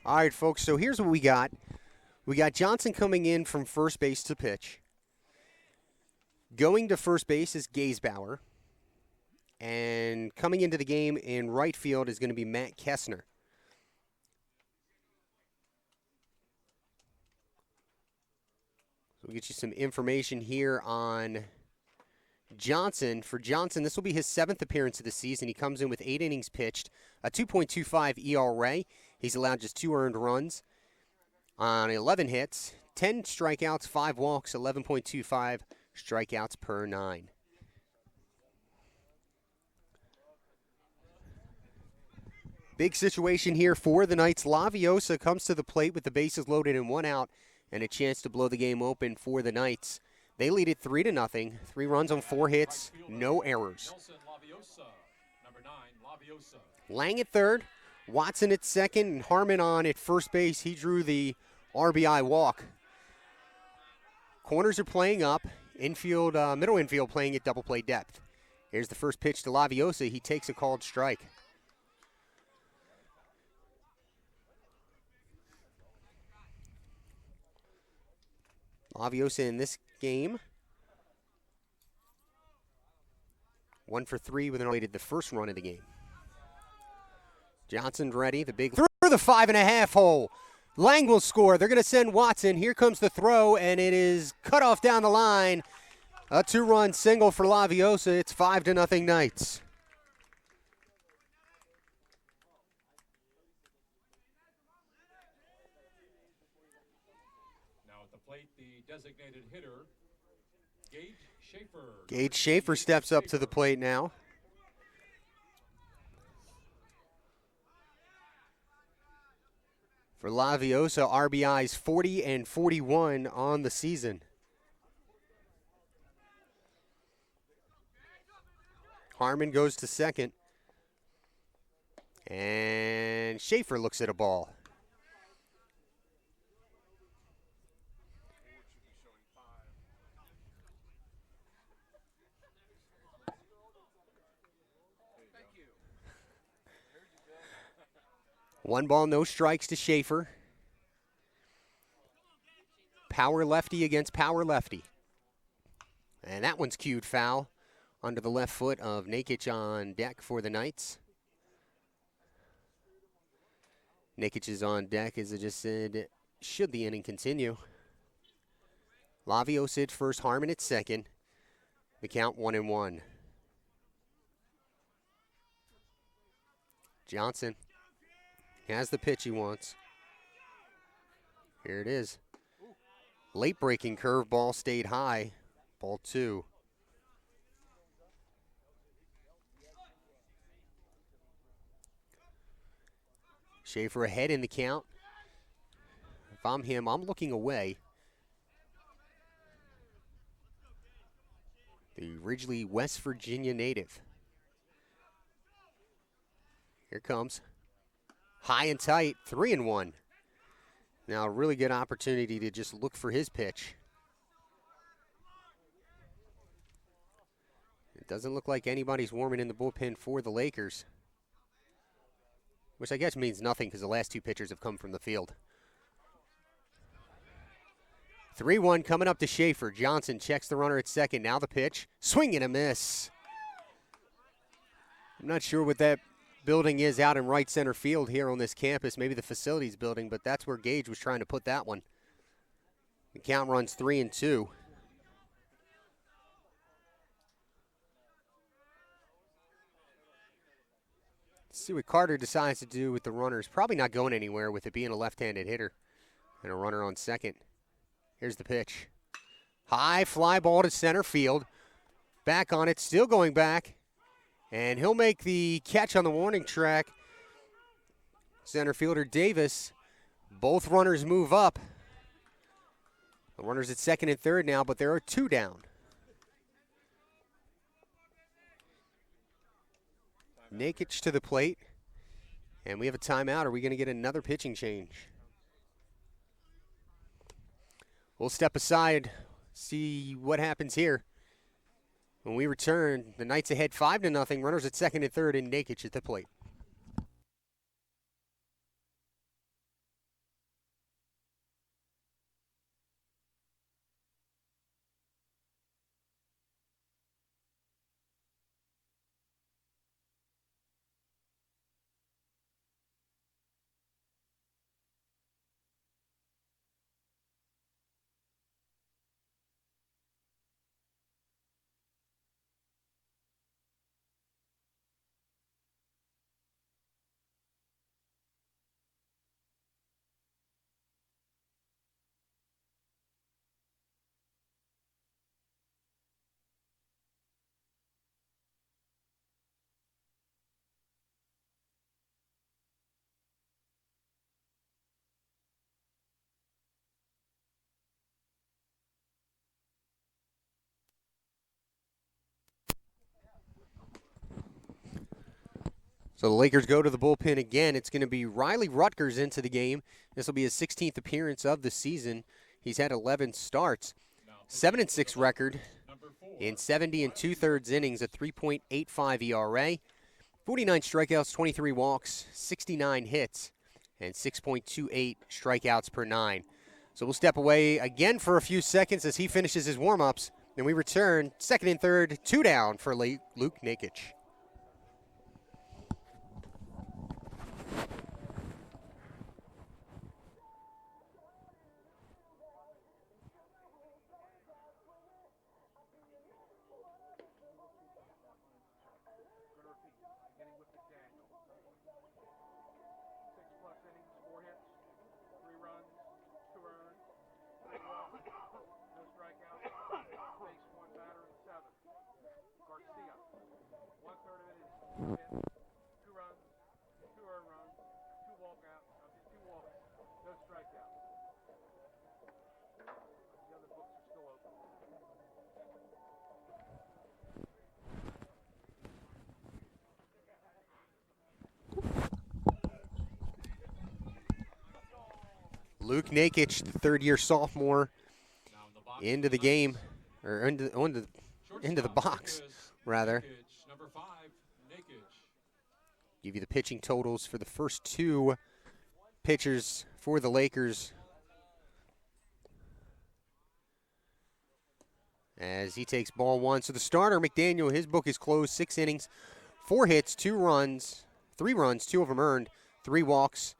All right, folks, so here's what we got. We got Johnson coming in from first base to pitch. Going to first base is Gaysbauer. And coming into the game in right field is going to be Matt Kessner. So we'll get you some information here on Johnson. For Johnson, this will be his 7th appearance of the season. He comes in with 8 innings pitched, a 2.25 ERA. He's allowed just 2 earned runs on 11 hits, 10 strikeouts, 5 walks, 11.25 strikeouts per 9. Big situation here for the Knights. Laviosa comes to the plate with the bases loaded and 1 out, and a chance to blow the game open for the Knights. They lead it 3-0. 3 runs on 4 hits, no errors. Lang at third, Watson at second, and Harmon on at first base. He drew the RBI walk. Corners are playing up. infield, middle infield playing at double play depth. Here's the first pitch to Laviosa. He takes a called strike. Laviosa in this game, 1 for 3 with an awaited the first run of the game. Johnson's ready. The big through the 5.5 hole. Lang will score. They're going to send Watson. Here comes the throw, and it is cut off down the line. A 2-run single for Laviosa. It's 5-0 Knights.
Now at the plate, the designated hitter, Gage Schaefer.
Gage Schaefer steps up to the plate now. For Laviosa, RBIs 40 and 41 on the season. Harmon goes to second. And Schaefer looks at a ball. One ball, no strikes to Schaefer. Power lefty against power lefty. And that one's cued foul under the left foot of Nakic on deck for the Knights. Nakic is on deck, as I just said, should the inning continue. Laviosa at first, Harmon at second. The count 1-1. Johnson has the pitch he wants. Here it is. Late breaking curveball stayed high. Ball 2. Schaefer ahead in the count. If I'm him, I'm looking away. The Ridgely, West Virginia native. Here comes. High and tight, 3-1. Now a really good opportunity to just look for his pitch. It doesn't look like anybody's warming in the bullpen for the Lakers, which I guess means nothing because the last 2 pitchers have come from the field. 3-1 coming up to Schaefer. Johnson checks the runner at second. Now the pitch. Swing and a miss. I'm not sure what that building is out in right center field here on this campus. Maybe the facilities building, but that's where Gage was trying to put that one. The count runs 3-2. Let's see what Carter decides to do with the runners. Probably not going anywhere with it being a left-handed hitter and a runner on second. Here's the pitch. High fly ball to center field. Back on it, still going back. And he'll make the catch on the warning track. Center fielder Davis. Both runners move up. The runners at second and third now, but there are 2 down. Nakic to the plate. And we have a timeout. Are we going to get another pitching change? We'll step aside, see what happens here. When we return, the Knights ahead 5-0. Runners at second and third, and Nakic at the plate. So the Lakers go to the bullpen again. It's going to be Riley Rutgers into the game. This will be his 16th appearance of the season. He's had 11 starts. 7-6 record
Number 4.
in 70 and 2/3 innings, a 3.85 ERA, 49 strikeouts, 23 walks, 69 hits, and 6.28 strikeouts per 9. So we'll step away again for a few seconds as he finishes his warm-ups. Then we return, second and third, 2 down for Luke Nakic. Luke Nakic, the third-year sophomore, into the game, or into the box, rather.
Number 5, Nakic.
Give you the pitching totals for the first 2 pitchers for the Lakers. As he takes ball 1. So the starter, McDaniel, his book is closed. 6 innings, 4 hits, 2 runs, 3 runs, 2 of them earned, 3 walks,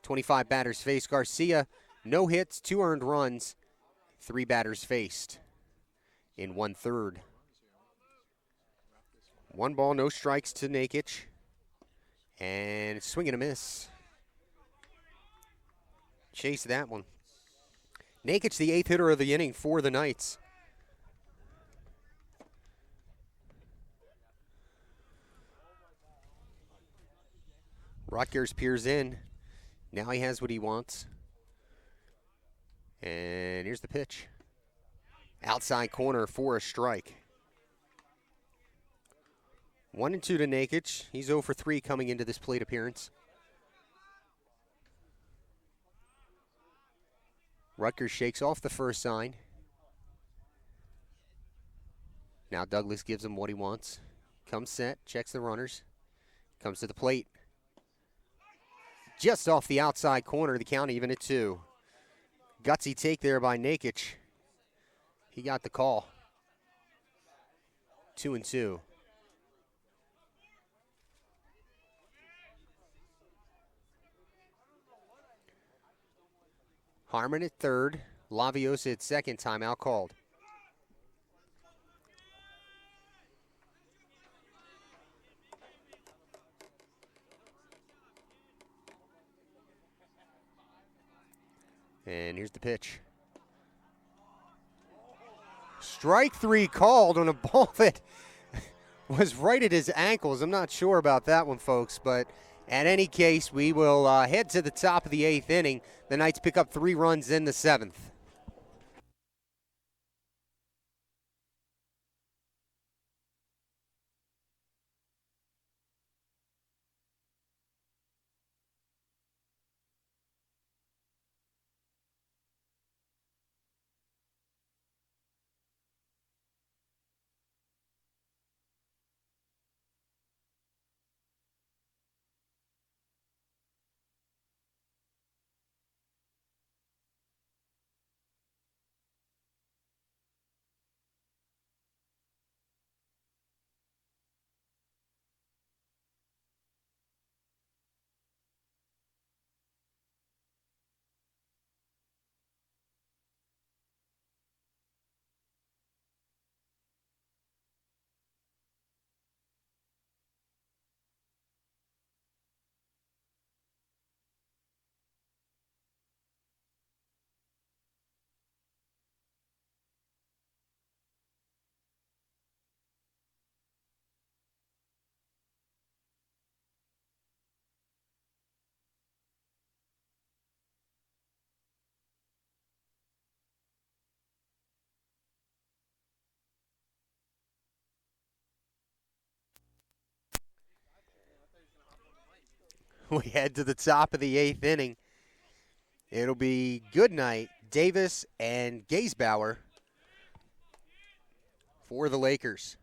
25 batters faced. Garcia, no hits, 2 earned runs, 3 batters faced in 1/3. 1 ball, no strikes to Nakic. And swing and a miss. Chase that one. Nakic, the 8th hitter of the inning for the Knights. Rutgers peers in. Now he has what he wants. And here's the pitch. Outside corner for a strike. 1-2 to Nakic. He's 0 for 3 coming into this plate appearance. Rutgers shakes off the first sign. Now Douglas gives him what he wants. Comes set, checks the runners. Comes to the plate. Just off the outside corner, the count even at 2. Gutsy take there by Nakic. He got the call. 2-2. Harmon at third. Laviosa at second. Timeout called. And here's the pitch. Strike 3 called on a ball that was right at his ankles. I'm not sure about that one, folks, but at any case, we will head to the top of the 8th inning. The Knights pick up 3 runs in the 7th. We head to the top of the 8th inning. It'll be Goodnight, Davis, and Gaisbauer for the Lakers.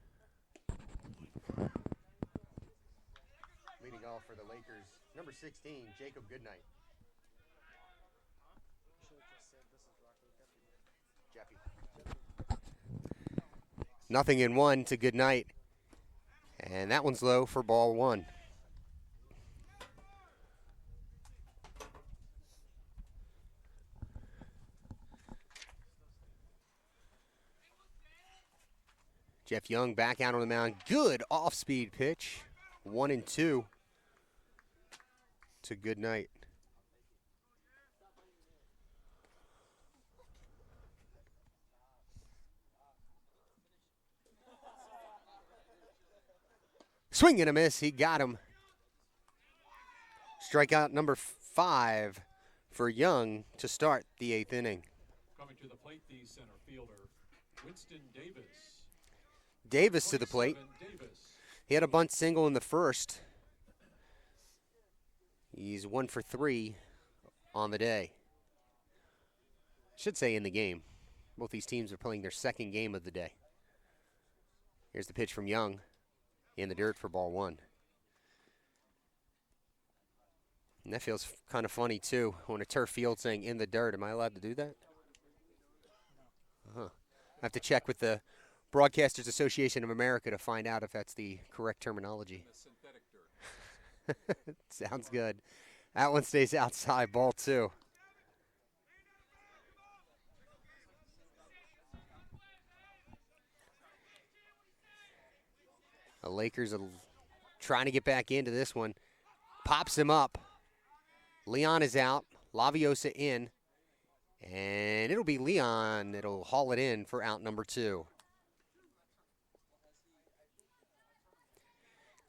Leading off for the Lakers, number 16, Jacob Goodnight. Jeffy. Nothing in one to Goodnight. And that one's low for ball one. Jeff Young back out on the mound. Good off-speed pitch. 1-2 to Goodnight. Swing and a miss. He got him. Strikeout number 5 for Young to start the 8th inning.
Coming to the plate, the center fielder, Winston Davis.
Davis to the plate.
Davis.
He had a bunt single in the first. He's 1 for 3 on the day. Should say in the game. Both these teams are playing their second game of the day. Here's the pitch from Young in the dirt for ball one. And that feels kind of funny, too, on a turf field saying in the dirt. Am I allowed to do that? I have to check with the Broadcasters Association of America to find out if that's the correct terminology.
Synthetic dirt.
Sounds good. That one stays outside, ball two. The Lakers are trying to get back into this one. Pops him up. Leon is out. Laviosa in. And it'll be Leon that'll haul it in for out number 2.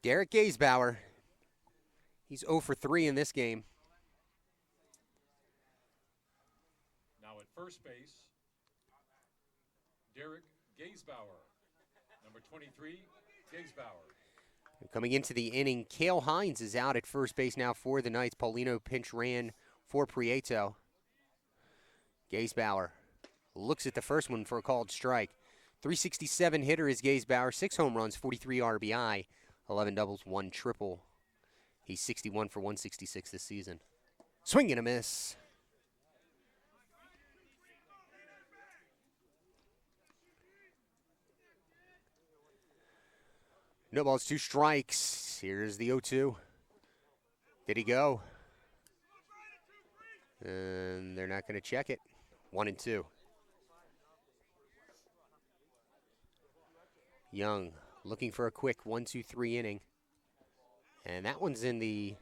Derek Gaisbauer. He's 0 for 3 in this game.
Now at first base, Derek Gaisbauer. Number 23, Gaisbauer.
Coming into the inning, Cale Hines is out at first base now for the Knights. Paulino pinch ran for Prieto. Gaisbauer looks at the first one for a called strike. 367 hitter is Gaisbauer, 6 home runs, 43 RBI, 11 doubles, 1 triple. He's 61 for 166 this season. Swing and a miss. No balls, 2 strikes. Here's the 0-2. Did he go? And they're not going to check it. 1-2. Young looking for a quick 1-2-3 inning. And that one's in the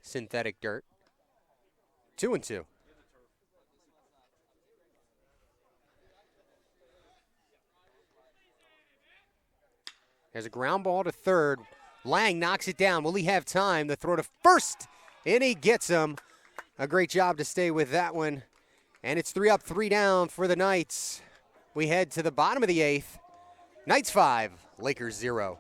synthetic dirt. 2-2. There's a ground ball to third. Lang knocks it down. Will he have time to throw to first? And he gets him. A great job to stay with that one. And it's 3 up, 3 down for the Knights. We head to the bottom of the 8th. Knights 5, Lakers 0.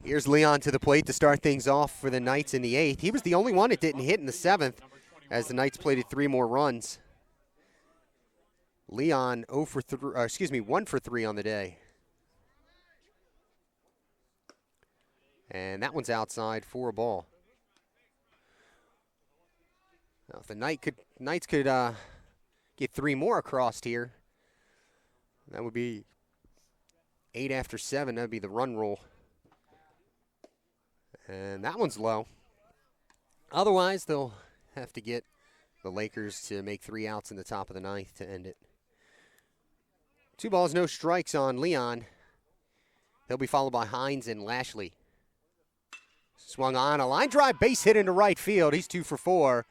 Here's Leon to the plate to start things off for the Knights in the 8th. He was the only one that didn't hit in the 7th as the Knights plated 3 more runs. Leon 1 for 3 on the day. And that one's outside for a ball. Now, if the Knights could get 3 more across here, that would be 8 after 7. That would be the run rule. And that one's low. Otherwise, they'll have to get the Lakers to make 3 outs in the top of the 9th to end it. 2 balls, no strikes on Leon. He'll be followed by Hines and Lashley. Swung on, a line drive, base hit into right field. He's 2 for 4.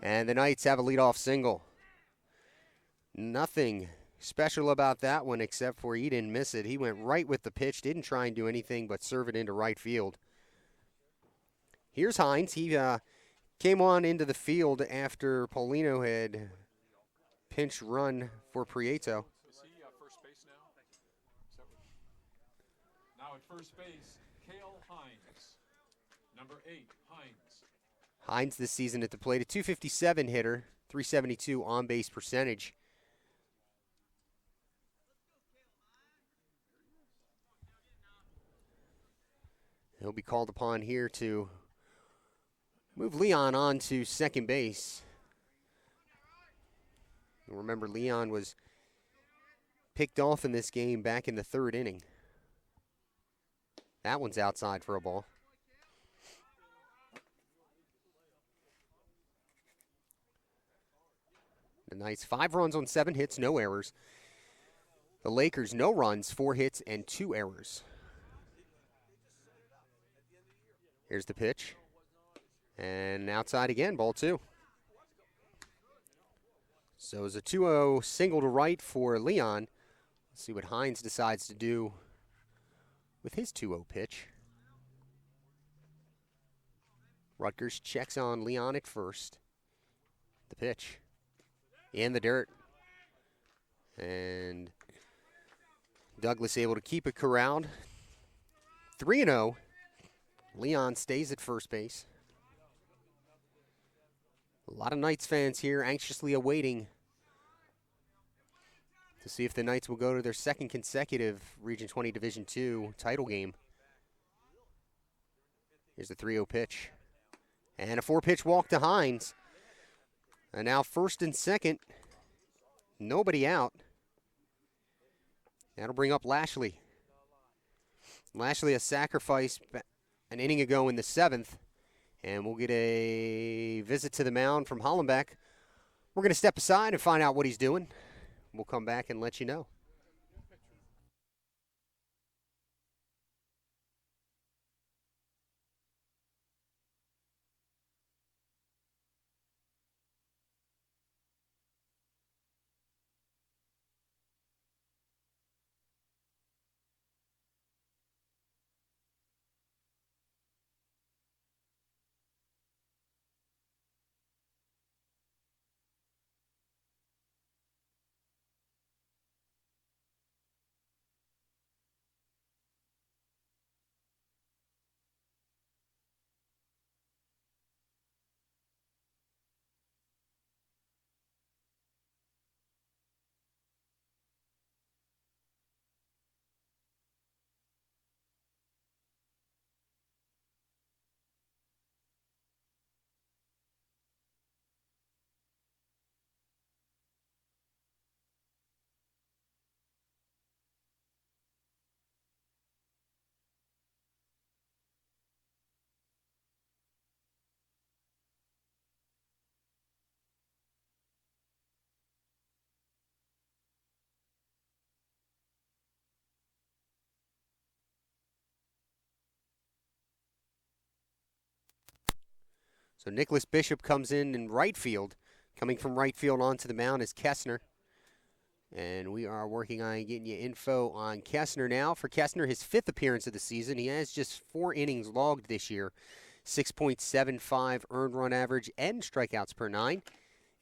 And the Knights have a leadoff single. Nothing special about that one except for he didn't miss it. He went right with the pitch, didn't try and do anything but serve it into right field. Here's Hines. He came on into the field after Paulino had pinch run for Prieto.
Is he first base now? Now at first base, Cale Hines. Number 8, Hines.
Hines this season at the plate, a .257 hitter, .372 on-base percentage. He'll be called upon here to move Leon on to second base. Remember, Leon was picked off in this game back in the 3rd inning. That one's outside for a ball. The Knights 5 runs on 7 hits, no errors. The Lakers no runs, 4 hits, and 2 errors. Here's the pitch. And outside again, ball 2. So it's a 2-0 single to right for Leon. Let's see what Hines decides to do with his 2-0 pitch. Rutgers checks on Leon at first. The pitch. In the dirt. And Douglas able to keep it corralled. 3-0. Leon stays at first base. A lot of Knights fans here anxiously awaiting to see if the Knights will go to their 2nd consecutive Region 20 Division II title game. Here's the 3-0 pitch. And a 4-pitch walk to Hines. And now 1st and 2nd. Nobody out. That'll bring up Lashley. Lashley a sacrifice an inning ago in the 7th. And we'll get a visit to the mound from Hollenbeck. We're going to step aside and find out what he's doing. We'll come back and let you know. So Nicholas Bishop comes in right field. Coming from right field onto the mound is Kessner. And we are working on getting you info on Kessner now. For Kessner, his 5th appearance of the season. He has just 4 innings logged this year. 6.75 earned run average and strikeouts per 9.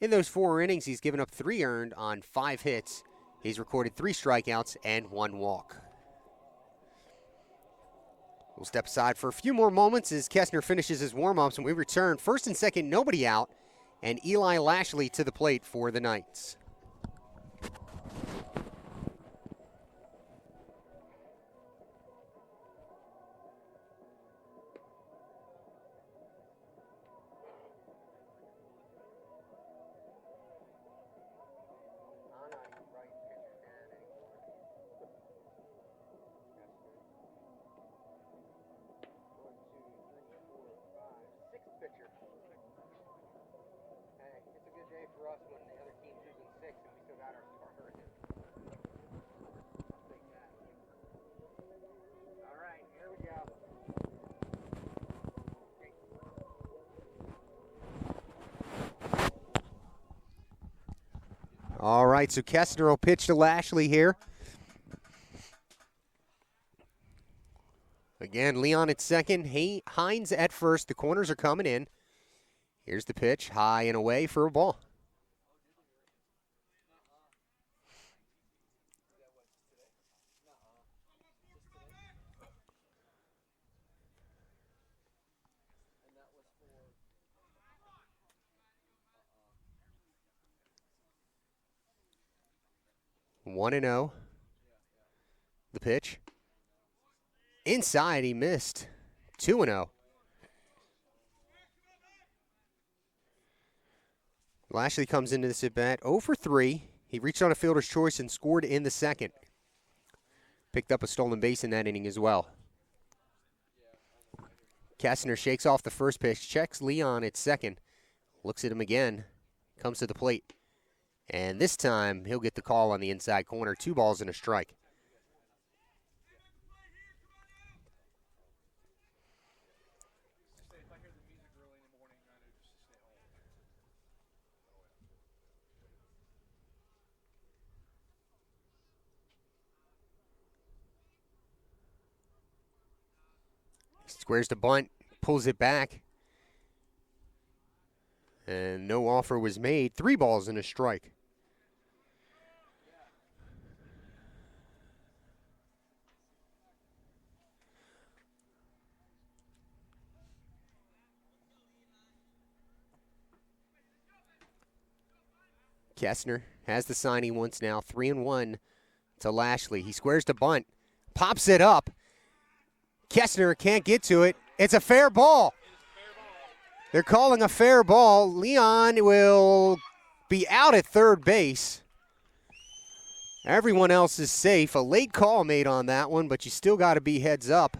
In those 4 innings, he's given up 3 earned on 5 hits. He's recorded 3 strikeouts and 1 walk. We'll step aside for a few more moments as Kessner finishes his warm-ups, and we return 1st and 2nd, nobody out, and Eli Lashley to the plate for the Knights. loss when the other team's losing 6 and we still got our Hurricanes. All right, here we go. All right, so Kestner will pitch to Lashley here. Again, Leon at second, Hines at first. The corners are coming in. Here's the pitch, high and away for a ball. One and 0. The pitch. Inside, he missed. 2 and 0. Lashley comes into this at bat 0 for 3. He reached on a fielder's choice and scored in the second. Picked up a stolen base in that inning as well. Kastner shakes off the first pitch, checks Leon at second, looks at him again, comes to the plate. And this time, he'll get the call on the inside corner. 2 balls and a strike. Squares the bunt, pulls it back. And no offer was made. 3 balls and a strike. Kestner has the sign he wants now. 3-1 to Lashley. He squares the bunt, pops it up. Kestner can't get to it. It's a fair ball. They're calling a fair ball. Leon will be out at third base. Everyone else is safe. A late call made on that one, but you still got to be heads up.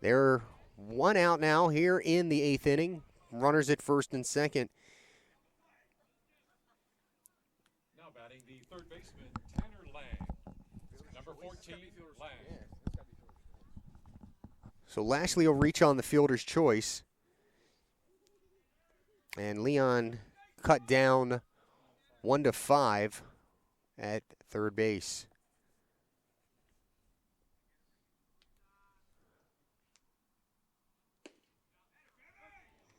They're 1 out now here in the 8th inning. Runners at first and second.
Now batting the third baseman, Tanner Lang. Number 14, Lang.
So Lashley will reach on the fielder's choice. And Leon cut down 1-5 at third base.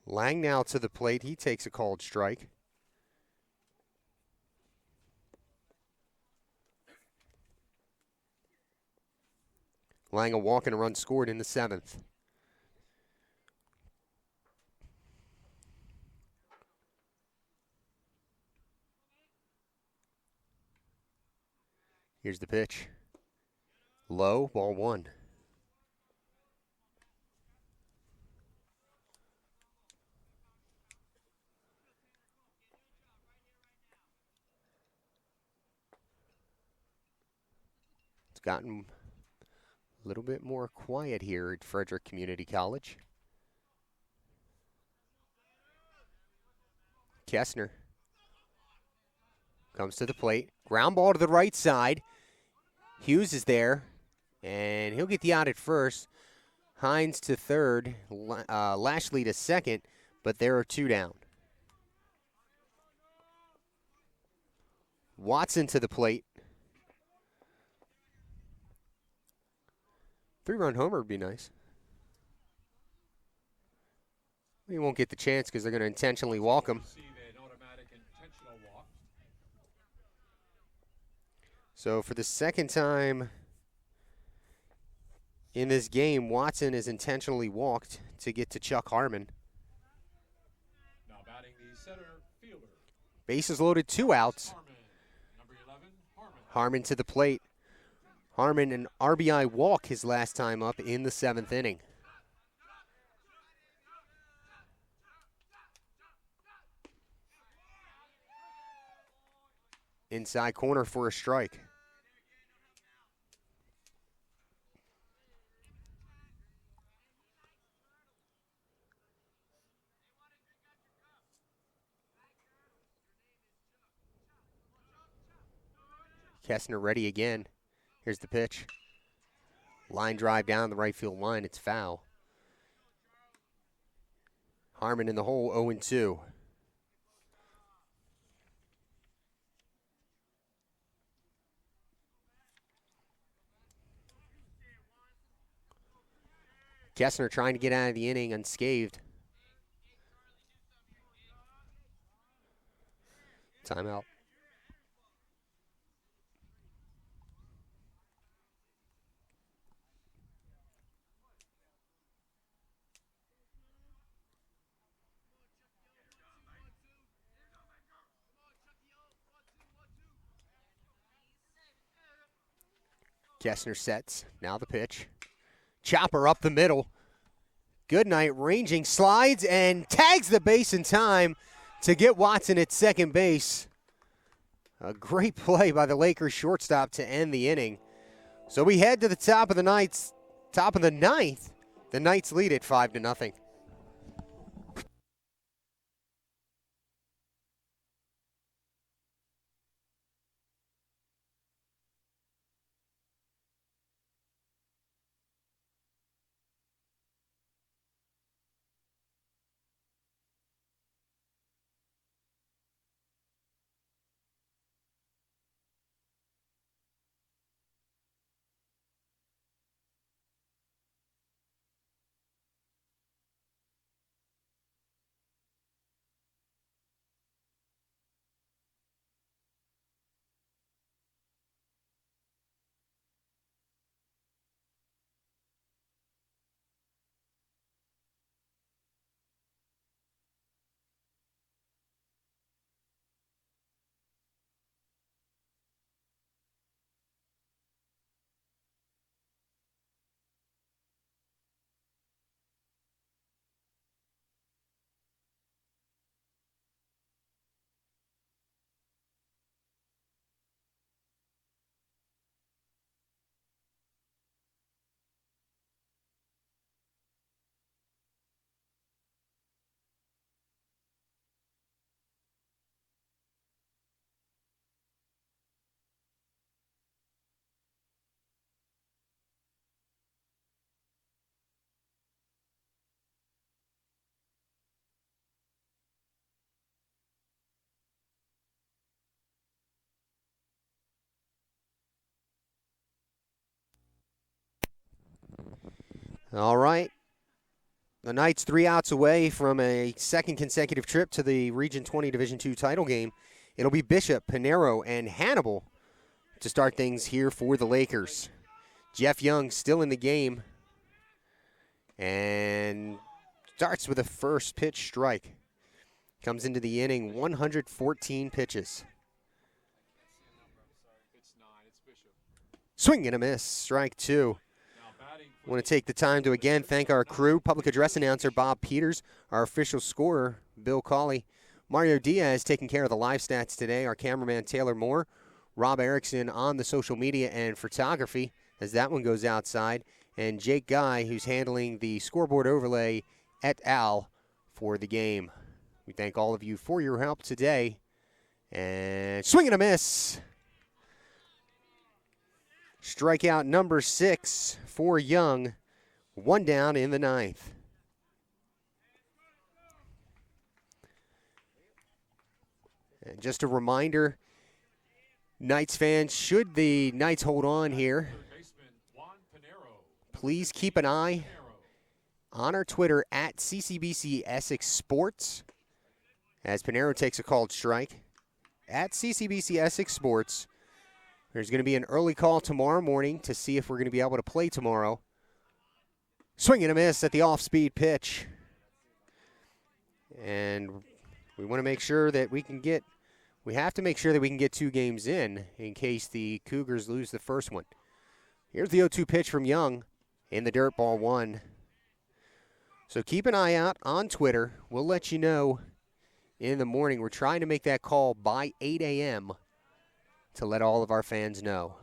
Lang now to the plate. He takes a called strike. Lang a walk and a run scored in the 7th. Here's the pitch. Low, ball 1. It's gotten a little bit more quiet here at Frederick Community College. Kestner comes to the plate. Ground ball to the right side. Hughes is there, and he'll get the out at first. Hines to third, Lashley to second, but there are 2 down. Watson to the plate. 3-run homer would be nice. He won't get the chance because they're going to intentionally walk him. So for the second time in this game, Watson is intentionally walked to get to Chuck Harmon.
Now batting the center fielder.
Bases loaded, 2 outs.
Harmon. Number 11, Harmon.
Harmon to the plate. Harmon an RBI walk his last time up in the 7th inning. Inside corner for a strike. Kessner ready again. Here's the pitch. Line drive down the right field line. It's foul. Harmon in the hole, 0-2. Kessner trying to get out of the inning unscathed. Timeout. Kessner sets. Now the pitch. Chopper up the middle. Goodnight ranging, slides, and tags the base in time to get Watson at second base. A great play by the Lakers shortstop to end the inning. So we head to the top of the ninth. The Knights lead it 5-0. All right. The Knights 3 outs away from a second consecutive trip to the Region 20 Division II title game. It'll be Bishop, Pinero, and Hannibal to start things here for the Lakers. Jeff Young still in the game and starts with a first pitch strike. Comes into the inning, 114 pitches. Swing and a miss, strike two. I want to take the time to again thank our crew, public address announcer Bob Peters, our official scorer Bill Cawley, Mario Diaz taking care of the live stats today, our cameraman Taylor Moore, Rob Erickson on the social media and photography as that one goes outside, and Jake Guy who's handling the scoreboard overlay et al. For the game. We thank all of you for your help today. And swing and a miss. Strikeout number 6 for Young. One down in the ninth. And just a reminder, Knights fans, should the Knights hold on here, please keep an eye on our Twitter at CCBC Essex Sports as Pinero takes a called strike. At CCBC Essex Sports. There's going to be an early call tomorrow morning to see if we're going to be able to play tomorrow. Swing and a miss at the off-speed pitch. And we want to make sure that we have to make sure that we can get 2 games in case the Cougars lose the first one. Here's the 0-2 pitch from Young in the dirt, ball 1. So keep an eye out on Twitter. We'll let you know in the morning. We're trying to make that call by 8 a.m. to let all of our fans know.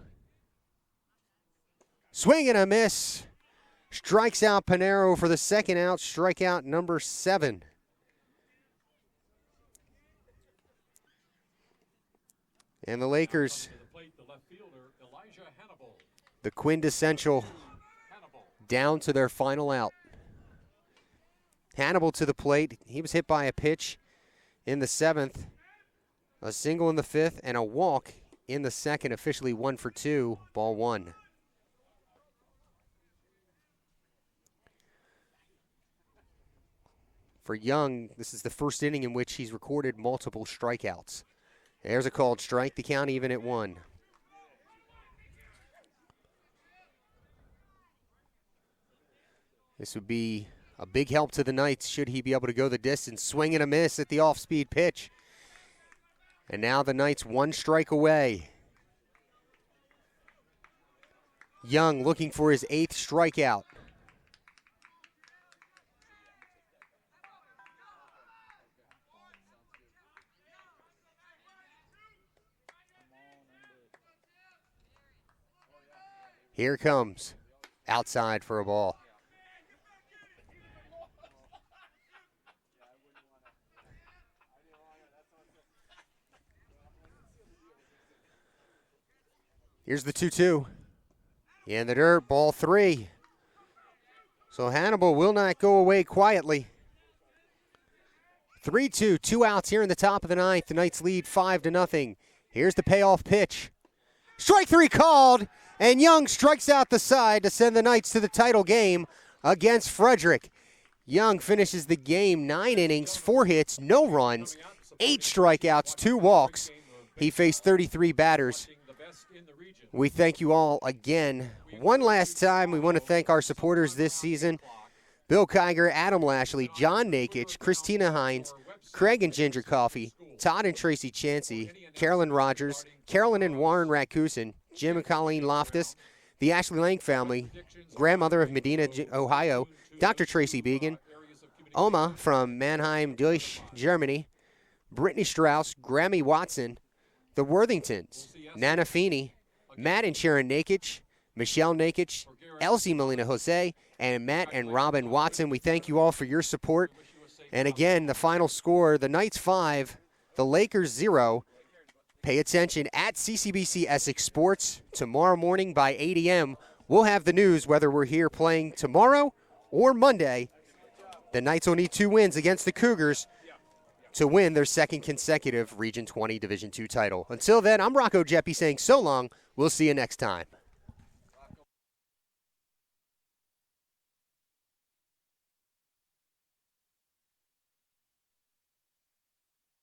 Swing and a miss. Strikes out Pinero for the second out. Strikeout number 7. And the Lakers the quintessential down to their final out. Hannibal to the plate. He was hit by a pitch in the 7th, a single in the 5th, and a walk in the 2nd, officially 1 for 2, ball 1. For Young, this is the first inning in which he's recorded multiple strikeouts. There's a called strike, the count even at 1. This would be a big help to the Knights should he be able to go the distance. Swing and a miss at the off-speed pitch. And now the Knights 1 strike away. Young looking for his 8th strikeout. Here comes. Outside for a ball. Here's the 2-2. In the dirt, ball 3. So Hannibal will not go away quietly. 3-2, 2 outs here in the top of the 9th. The Knights lead 5-0. Here's the payoff pitch. Strike 3 called, and Young strikes out the side to send the Knights to the title game against Frederick. Young finishes the game 9 innings, 4 hits, no runs, 8 strikeouts, 2 walks. He faced 33 batters. We thank you all again. One last time, we want to thank our supporters this season. Bill Kiger, Adam Lashley, John Nakich, Christina Hines, Craig and Ginger Coffee, Todd and Tracy Chansey, Carolyn Rogers, Carolyn and Warren Rakusin, Jim and Colleen Loftus, the Ashley Lang family, grandmother of Medina, Ohio, Dr. Tracy Began, Oma from Mannheim, Deutsch, Germany, Brittany Strauss, Grammy Watson, the Worthingtons, Nana Feeney, Matt and Sharon Nakich, Michelle Nakich, Elsie Melina Jose, and Matt and Robin Watson. We thank you all for your support. And again, the final score, the Knights 5, the Lakers 0. Pay attention at CCBC Essex Sports. Tomorrow morning by 8 a.m., we'll have the news whether we're here playing tomorrow or Monday. The Knights will need 2 wins against the Cougars to win their 2nd consecutive Region 20 Division II title. Until then, I'm Rocco Jeppy saying so long. We'll see you next time.